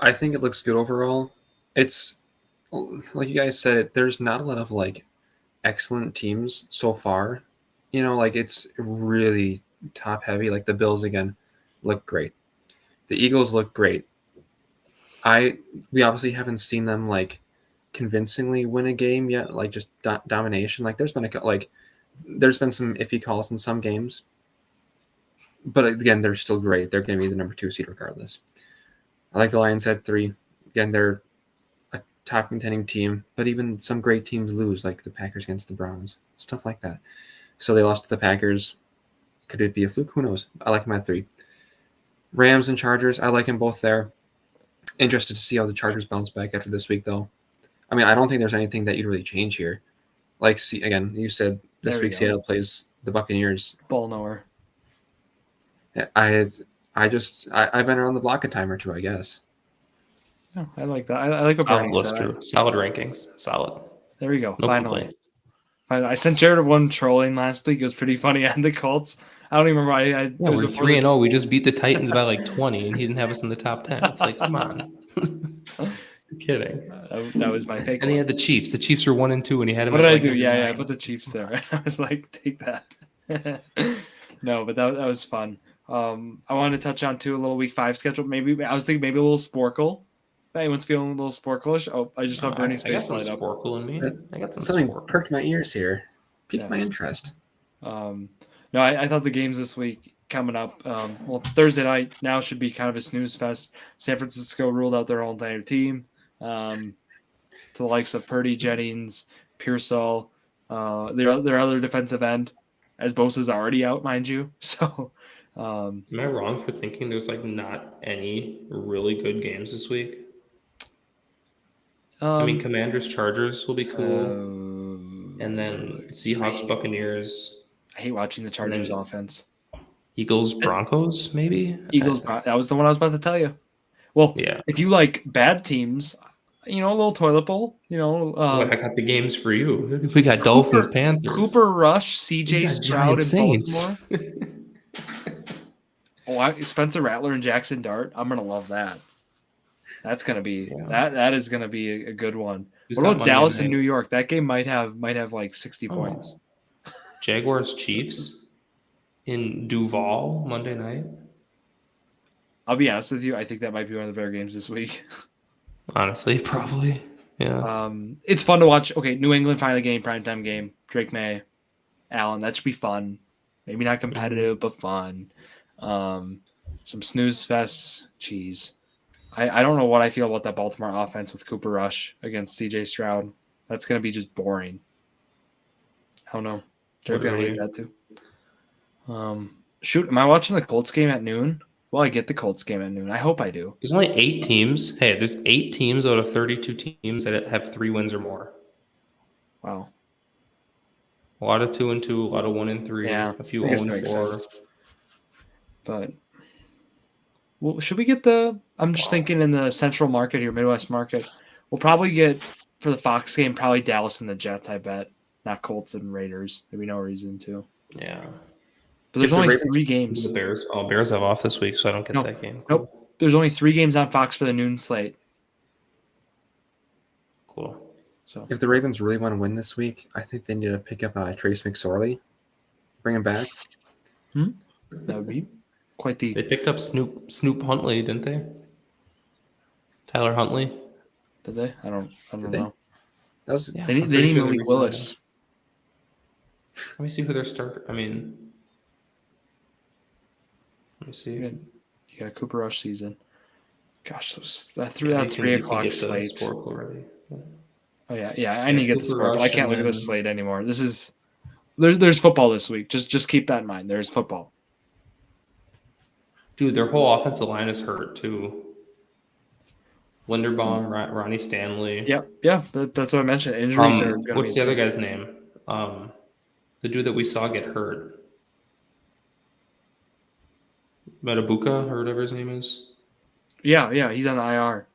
I think it looks good overall. It's like you guys said, there's not a lot of like excellent teams so far. Like it's really top heavy. Like the Bills again look great. The Eagles look great. We obviously haven't seen them like convincingly win a game yet, like just domination. Like there's been some iffy calls in some games, but again, they're still great. They're going to be the number 2 seed regardless. I like the Lions at 3. Again, they're a top contending team, but even some great teams lose, like the Packers against the Browns, stuff like that. So they lost to the Packers. Could it be a fluke? Who knows? I like them at 3. Rams and Chargers, I like them both there. Interested to see how the Chargers bounce back after this week, though. I mean, I don't think there's anything that you'd really change here. Like, again, you said this week Seattle plays the Buccaneers. Ball nowhere. I've been around the block a time or two, I guess. Yeah, I like that. I like what Bernie said. True. Solid rankings. Solid. There we go. No Finally. complaints. I sent Jared one trolling last week. It was pretty funny on the Colts. I don't even remember. We're 3-0. We just beat the Titans by like 20, and he didn't have us in the top 10. It's like, come on. You're kidding. That was my fake. And he had the Chiefs. The Chiefs were 1-2, and he had him. What did I do? Yeah, I put the Chiefs there. I was like, take that. No, but that was fun. I wanted to touch on too a little week 5 schedule. Maybe I was thinking maybe a little Sporkle. If anyone's feeling a little Sporkle-ish. Oh, I just saw Bernie's face light up. Sporkle in me. I got something perked my ears here. Piqued my interest. No, I thought the games this week coming up. Thursday night now should be kind of a snooze fest. San Francisco ruled out their whole entire team. To the likes of Purdy, Jennings, Pearsall, their other defensive end, as Bosa's already out, mind you. So, am I wrong for thinking there's like not any really good games this week? Commanders, Chargers will be cool, and then Seahawks, Buccaneers. I hate watching the Chargers offense. Eagles, Broncos, maybe? Eagles, that was the one I was about to tell you. Well, yeah. If you like bad teams, a little toilet bowl, I got the games for you. We got Dolphins, Panthers. Cooper Rush, CJ Stroud, and Baltimore. Spencer Rattler and Jackson Dart. I'm going to love that. That's going to be that is going to be a good one. What about Dallas and New York? That game might have like 60 points. Jaguars, Chiefs in Duval Monday night. I'll be honest with you. I think that might be one of the better games this week. Honestly, probably. Yeah. It's fun to watch. Okay, New England finally getting primetime game. Drake May, Allen. That should be fun. Maybe not competitive, but fun. Some snooze fests. Jeez. I don't know what I feel about that Baltimore offense with Cooper Rush against CJ Stroud. That's going to be just boring. I don't know. Jared's going to hate that too. Shoot, am I watching the Colts game at noon? Well, I get the Colts game at noon. I hope I do. There's only 8 teams. Hey, there's 8 teams out of 32 teams that have 3 wins or more. Wow. A lot of 2-2, a lot of 1-3, a few 0-4. But well, should we get I'm just thinking in the Central market here, Midwest market. We'll probably get for the Fox game probably Dallas and the Jets. I bet, not Colts and Raiders. Maybe no reason to. Yeah. But there's only 3 games. The Bears. Oh, Bears have off this week, so I don't get that game. Cool. Nope. There's only 3 games on Fox for the noon slate. Cool. So if the Ravens really want to win this week, I think they need to pick up Trace McSorley, bring him back. That would be quite the. They picked up Snoop Huntley, didn't they? Tyler Huntley. Did they? I don't know. That was. Yeah, they need Malik Willis. Let me see who their starter. Let me see. You got Cooper Rush season. Gosh, that 3 o'clock slate. Oh yeah. I need to get the sport. I can't look at this slate anymore. This is there's football this week. Just keep that in mind. There's football. Dude, their whole offensive line is hurt too. Linderbaum, Ronnie Stanley. Yeah. That's what I mentioned. Injuries are. What's the other guy's name? The dude that we saw get hurt. Metabuka or whatever his name is. Yeah, he's on the IR.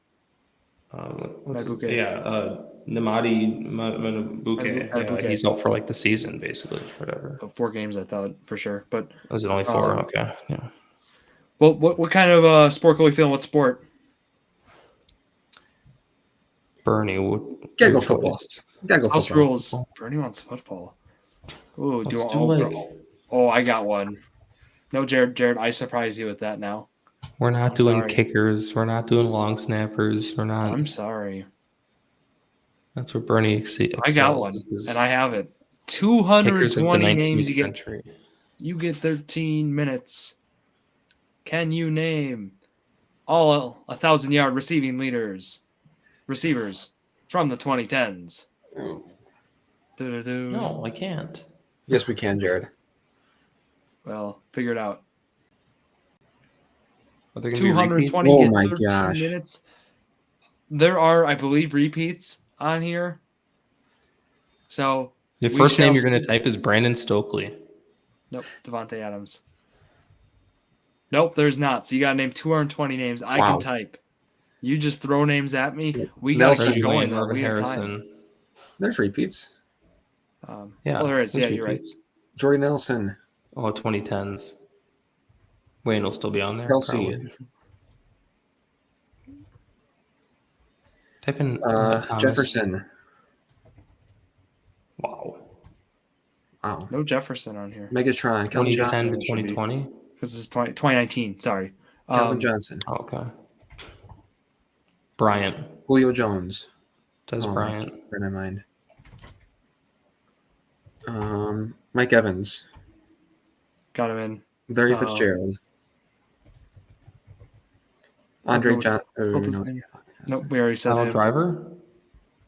What's his, Madubuike. Namadi Metabuke. Madubuike. He's out for like the season, basically, whatever. 4 games, I thought, for sure. But Was it only 4? Okay, yeah. Well, what kind of sport can we feel? What sport? Bernie, Gotta go football. Gotta go House football. rules. Bernie wants football. Ooh, Let's do I got one. No, Jared, I surprise you with that now. We're not doing kickers. We're not doing long snappers. We're not. I'm sorry. That's where Bernie excels. I got one, and I have it. 220 names you get. You get 13 minutes. Can you name all 1,000-yard receivers from the 2010s? No, I can't. Yes, we can, Jared. Well, figure it out. Are there gonna 220 oh get my 13 gosh. minutes. There are, I believe, repeats on here. So your first name you're going to type is Brandon Stokely. Nope, Devontae Adams. Nope, there's not. So you got to name 220 names. I can type. You just throw names at me. We got to keep going. Though. We have time. There's repeats. Yeah, there is. Yeah, you're right. Jordy Nelson. Oh, 2010s. Wayne will still be on there. Kelsey. Type in Jefferson. Wow. No Jefferson on here. Megatron. 2010 to 2020? Because it's 2019. Sorry. Calvin Johnson. Oh, okay. Bryant. Julio Jones. Bryant. Never mind. Mike Evans. Got him in. Larry Fitzgerald. Andre Johnson. Nope, we already said him. Driver?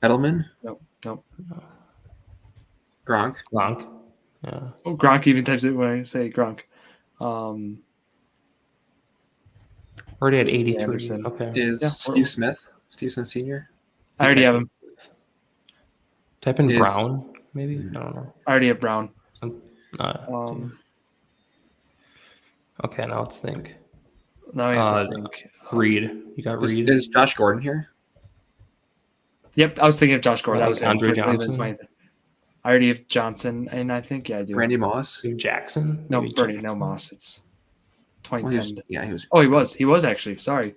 Edelman? Nope. Gronk. Yeah. Oh, Gronk even types it when I say Gronk. Already at 83. Anderson. Okay. Is Steve Smith? Steve Smith Sr.? I already have him. Type in Brown, maybe? I don't know. I already have Brown. Okay, now let's think. Now I have to think. Reed. You got Reed. Is Josh Gordon here? Yep, I was thinking of Josh Gordon. That was Andre Johnson. I already have Johnson, and I think I do. Randy Moss. Jackson. No, Bernie. No Moss. It's 2010. He was. Oh, he was. He was actually. Sorry.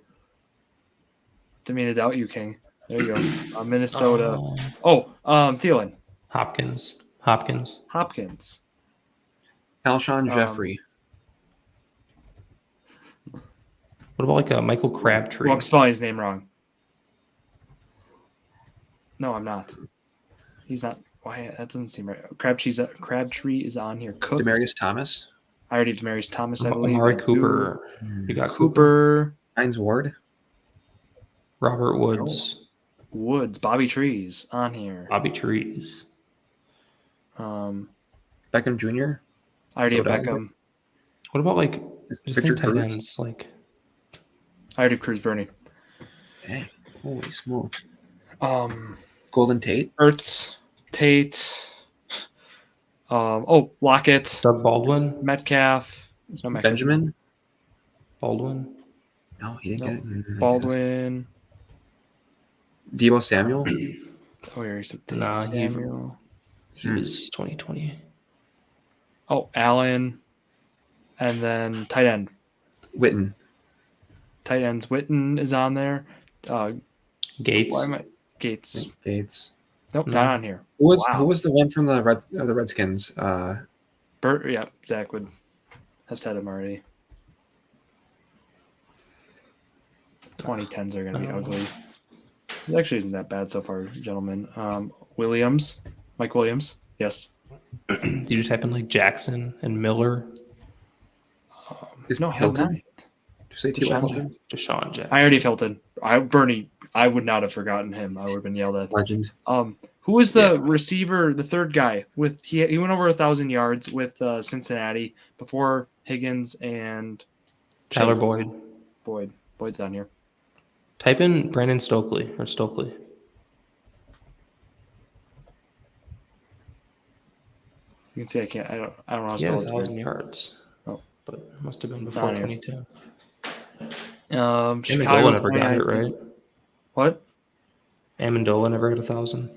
Didn't mean to doubt you, King. There you go. Minnesota. Thielen. Hopkins. Alshon Jeffrey. What about like a Michael Crabtree? Well, I'm spelling his name wrong. No, I'm not. He's not. Why? That doesn't seem right. Crabtree is on here. Cooked. Demarius Thomas. I already have Demarius Thomas, I believe. Amari Cooper. You got Cooper. Hines Ward. Robert Woods. Bobby Trees on here. Beckham Jr. I already have Beckham. What about like Victor tight ends? Like I already have Cruz Bernie. Dang. Holy smokes. Golden Tate. Ertz. Tate. Lockett. Doug Baldwin. Metcalf. Benjamin. Baldwin. No, he didn't get it. Baldwin. Deebo Samuel. Here's Samuel. He was 2020. Oh, Allen. And then tight end. Witten. Tight ends. Witten is on there. Gates. Why am I? Gates. Nope, not on here. Who was the one from the Redskins? Zach would have said him already. 2010s are going to be ugly. It actually isn't that bad so far, gentlemen. Mike Williams. Yes. Did you type in like Jackson and Miller? Hilton? Did you say Hilton? Deshaun Jackson. I already have Hilton. Bernie, I would not have forgotten him. I would have been yelled at. Legend. Who was the receiver, the third guy? He went over 1,000 yards with Cincinnati before Higgins and Tyler Boyd. Boyd's on here. Type in Brandon Stokely. You can see I can't. I don't know how to spell 1,000 yards. Oh, but it must have been before 22. Chicago never got it 2019. right. What? Amendola never had 1,000.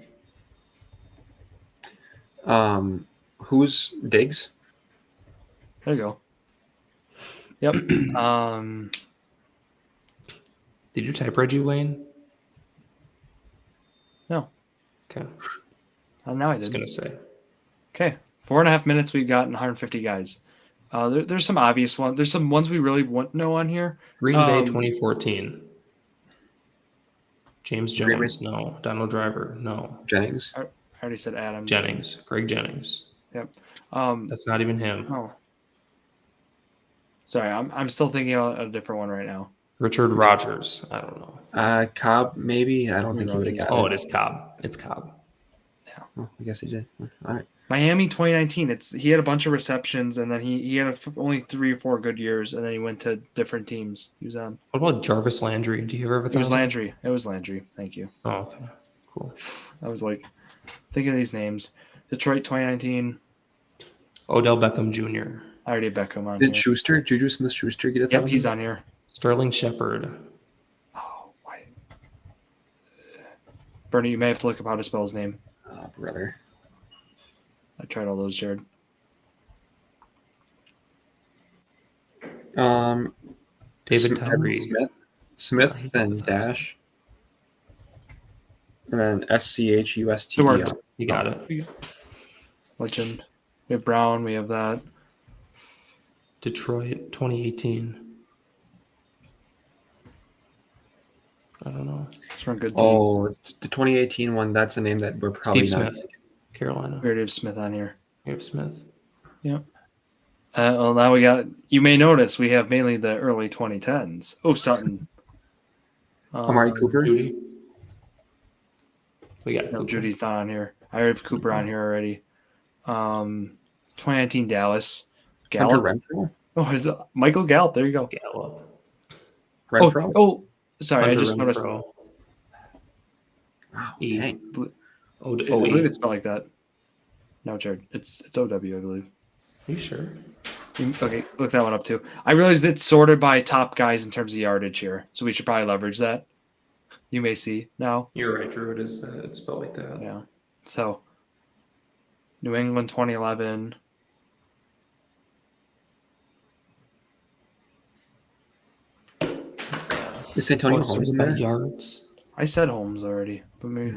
Who's Diggs? There you go. Yep. Did you type Reggie Wayne? No. Okay. Now I I was did. gonna say. Okay. 4.5 minutes. We've gotten 150 guys. There's some obvious ones. There's some ones we really want to know on here. Green Bay 2014. James Green Jones, no. Donald Driver, no. Jennings. I already said Adams. Jennings, Greg Jennings. Yep. That's not even him. Oh. Sorry, I'm still thinking about a different one right now. Richard Rodgers, I don't know. Cobb, maybe. I don't think he would have got it. Oh, it is Cobb. It's Cobb. Yeah. Oh, I guess he did. All right. Miami 2019. He had a bunch of receptions, and then he had only 3 or 4 good years, and then he went to different teams. He was on. What about Jarvis Landry? Do you ever have a 1,000? It was Landry. Thank you. Oh, okay. Cool. I was like thinking of these names. Detroit 2019. Odell Beckham Jr. I already had Beckham on Did here. Juju Smith-Schuster get a 1,000? Yep, he's on here. Sterling Shepard. Oh, why? Bernie, you may have to look up how to spell his name. Oh, brother. I tried all those, Jared. David Tyree. Smith, then dash. And then SCHUSTE. You got it. Legend. We have Brown. We have that. Detroit 2018. I don't know. It's from good teams. Oh, it's the 2018 one. That's a name that we're probably Steve not. Smith, Carolina. We already have Smith on here. Dave Smith. Yep. Well, now we got. You may notice we have mainly the early 2010s. Oh, Sutton. Amari Cooper. Judy. We got No, Cooper. Judy's not on here. I have Cooper on here already. 2019 Dallas. Hunter Gallup. Renfrow. Oh, is it Michael Gallup? There you go. Gallup. Renfrow. Oh, sorry. Hunter I just noticed. Renfrow. Wow, E. dang. I believe it's spelled like that. No, Jared. It's OW, I believe. Are you sure? Okay, look that one up too. I realized it's sorted by top guys in terms of yardage here, so we should probably leverage that. You may see now. You're right, Drew. It is it's spelled like that. Yeah. So, New England 2011. Is Antonio What's Holmes in about there? yards? I said Holmes already, but maybe.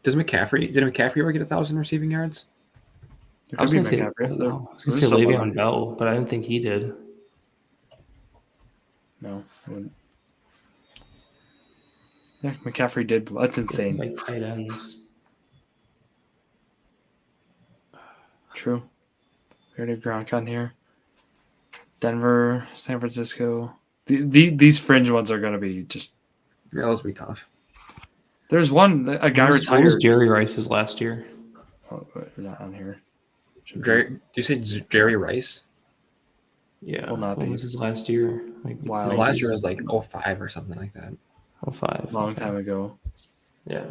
Did McCaffrey ever get 1,000 receiving yards? I was going to say There's Le'Veon Bell, but I didn't think he did. No, I wouldn't. Yeah, McCaffrey did. That's insane. Like tight ends. True. We already have Gronk on here. Denver, San Francisco. These fringe ones are going to be just. Yeah, those will be tough. There's one, a guy What retired. was Jerry Rice's last year? Oh, we're not on here. Do you say Jerry Rice? Yeah. Will not what be. was his last year? Wow. His last year was like 05 or something like that. 05. Long time ago. Yeah.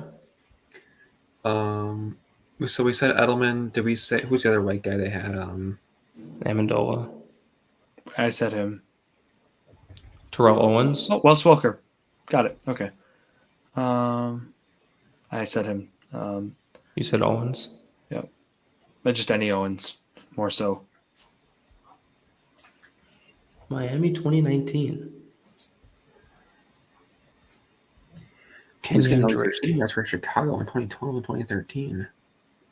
So we said Edelman. Did we say who's the other white guy they had? Amendola. I said him. Terrell Owens. Oh, Wes Welker. Got it. Okay. I said him. You said Owens. Yep. But just any Owens, more so. Miami 2019. Who's getting Kenyon those Drake. receiving yards for Chicago in 2012 and 2013?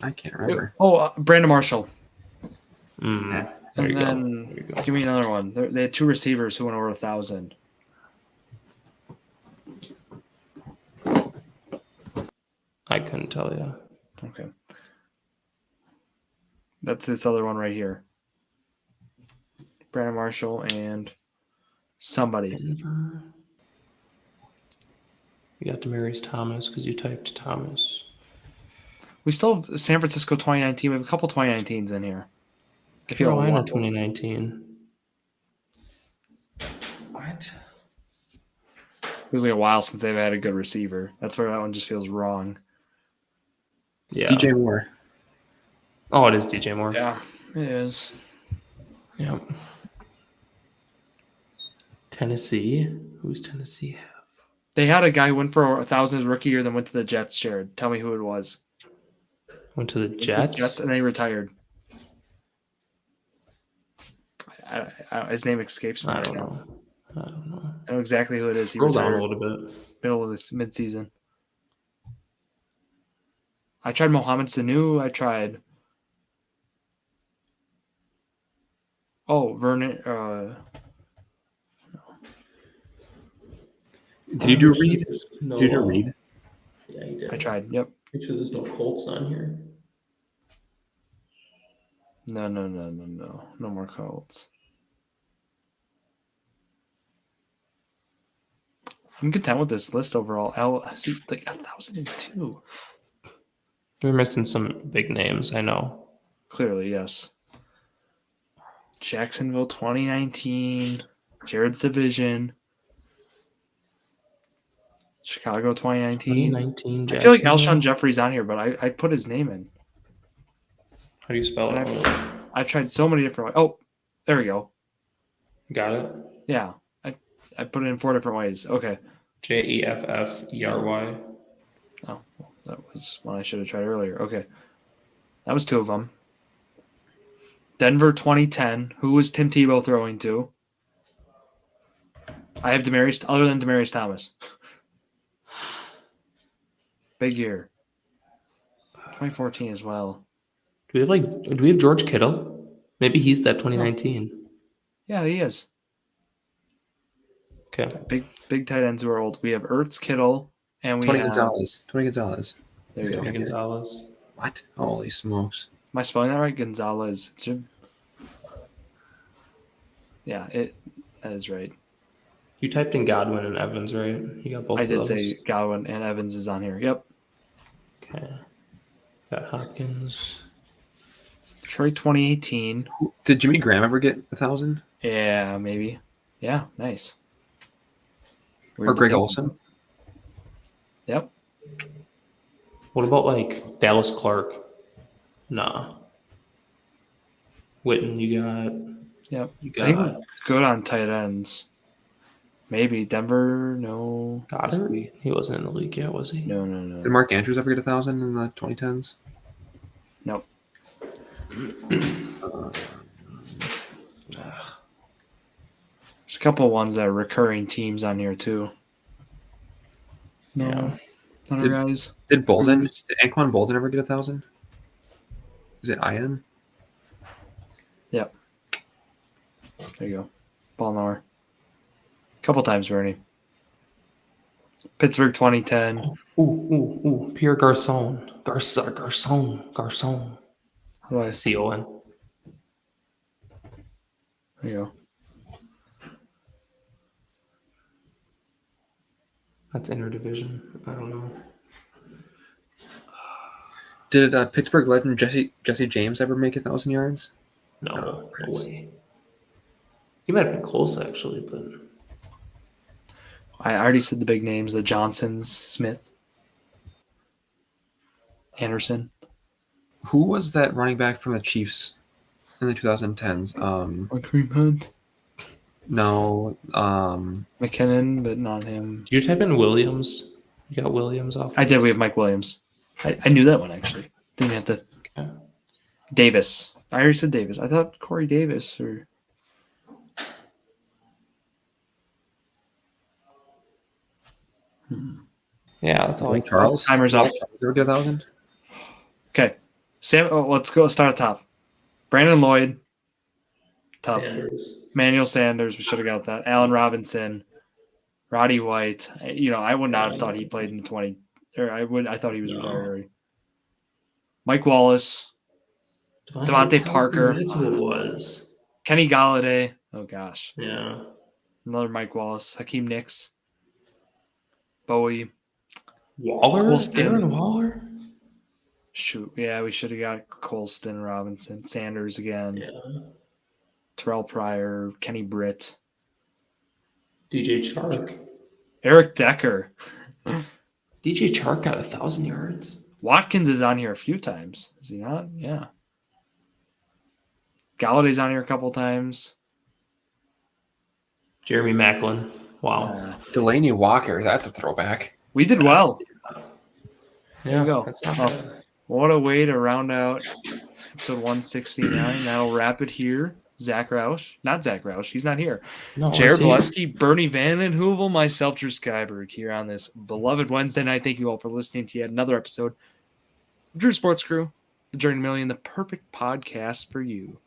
I can't remember. Brandon Marshall. There And you then go. give me another one. They had 2 receivers who went over 1,000. I couldn't tell you. Okay. That's this other one right here. Brandon Marshall and somebody. Denver. You got Demaryius Thomas because you typed Thomas. We still have San Francisco 2019. We have a couple 2019s in here. Carolina 2019. What? It was like a while since they've had a good receiver. That's where that one just feels wrong. Yeah. DJ Moore. Oh, it is DJ Moore. Yeah, it is. Yep. Tennessee. Who's Tennessee have? They had a guy who went for 1,000 his rookie year, then went to the Jets. Jared, tell me who it was. Went to the Went to the Jets. and they retired. His name escapes me. I don't know. I know exactly who it is. He Scroll down retired a little bit. middle of this midseason. I tried Mohamed Sanu. I tried. Oh, Vernon. Did you do Reed? No, Did you do Reed? Yeah, you did. I tried. Yep. Make sure there's no Colts on here. No. No more Colts. I'm content with this list overall. I see like 1,002. We're missing some big names, I know. Clearly, yes. Jacksonville 2019. Jared's division. Chicago 2019. 2019 I feel like Jacksonville. Alshon Jeffrey's on here, but I put his name in. How do you spell it? I've tried so many different ways. Oh, there we go. Got it? Yeah. I put it in 4 different ways. Okay. Jeffery. Oh, well, that was one I should have tried earlier. Okay. That was 2 of them. Denver 2010. Who was Tim Tebow throwing to? I have other than Demaryius Thomas. Big year. 2014 as well. Do we have George Kittle? Maybe he's that 2019. Yeah, he is. Okay. Big tight ends who are old. We have Ertz, Kittle, and we Tony have Gonzalez. Tony Gonzalez. There you go. Tony Gonzalez. What? Holy smokes. Am I spelling that right? Gonzalez. Yeah, that is right. You typed in Godwin and Evans, right? You got both I of did those. say Godwin and Evans is on here. Yep. Okay. Got Hopkins. Detroit 2018. Did Jimmy Graham ever get 1,000? Yeah, maybe. Yeah, nice. Or Greg Olsen? Yep. What about like Dallas Clark? Nah. Witten, you got. Yep. You I think got. we're good on tight ends. Maybe Denver. No. Goddard? He wasn't in the league yet, was he? No. Did Mark Andrews ever get 1,000 in the 2010s? Nope. There's a couple of ones that are recurring teams on here too. No. Yeah. Other guys. Did Anquan Bolden ever get 1,000? Is it Ian? Yep. There you go. Ball knower. Couple times, Bernie. Pittsburgh 2010. Ooh. Pierre Garcon. Garcon. How do I see? C-O-N. There you go. That's interdivision. I don't know. Did Pittsburgh legend Jesse James ever make 1,000 yards? No way. He might have been close, actually, but... I already said the big names, the Johnsons, Smith, Anderson. Who was that running back from the Chiefs in the 2010s? Kareem Hunt. No. McKinnon, but not him. Did you type in Williams? You got Williams off? I did. We have Mike Williams. I knew that one, actually. Didn't have to. Okay. Davis. I already said Davis. I thought Corey Davis or... Yeah, that's all. Charles. Timer's up. Ever get 1,000? Okay. Let's go start at top. Brandon Lloyd. Tough. Sanders. Manuel Sanders. We should have got that. Allen Robinson. Roddy White. I would not have thought he played in the 20. I thought he was retired already. Mike Wallace. Devontae Parker. That's what it was. Kenny Galladay. Oh, gosh. Yeah. Another Mike Wallace. Hakeem Nicks. Bowie. Waller? Colston. Aaron Waller? Shoot. Yeah, we should have got Colston, Robinson, Sanders again. Yeah. Terrell Pryor, Kenny Britt. DJ Chark. Eric Decker. DJ Chark got 1,000 yards. Watkins is on here a few times. Is he not? Yeah. Galladay's on here a couple times. Jeremy Macklin. Wow. Delaney Walker. That's a throwback. We did well. There you go. That's not bad. What a way to round out episode 169. That'll wrap it here. Zack Rausch. Not Zack Rausch. He's not here. No, Jared Valleskey, Bernie Van Den Heuvel, myself, Drew Skyberg, here on this beloved Wednesday night. Thank you all for listening to yet another episode of Drew Sports Crew, the Journey to Million, the perfect podcast for you.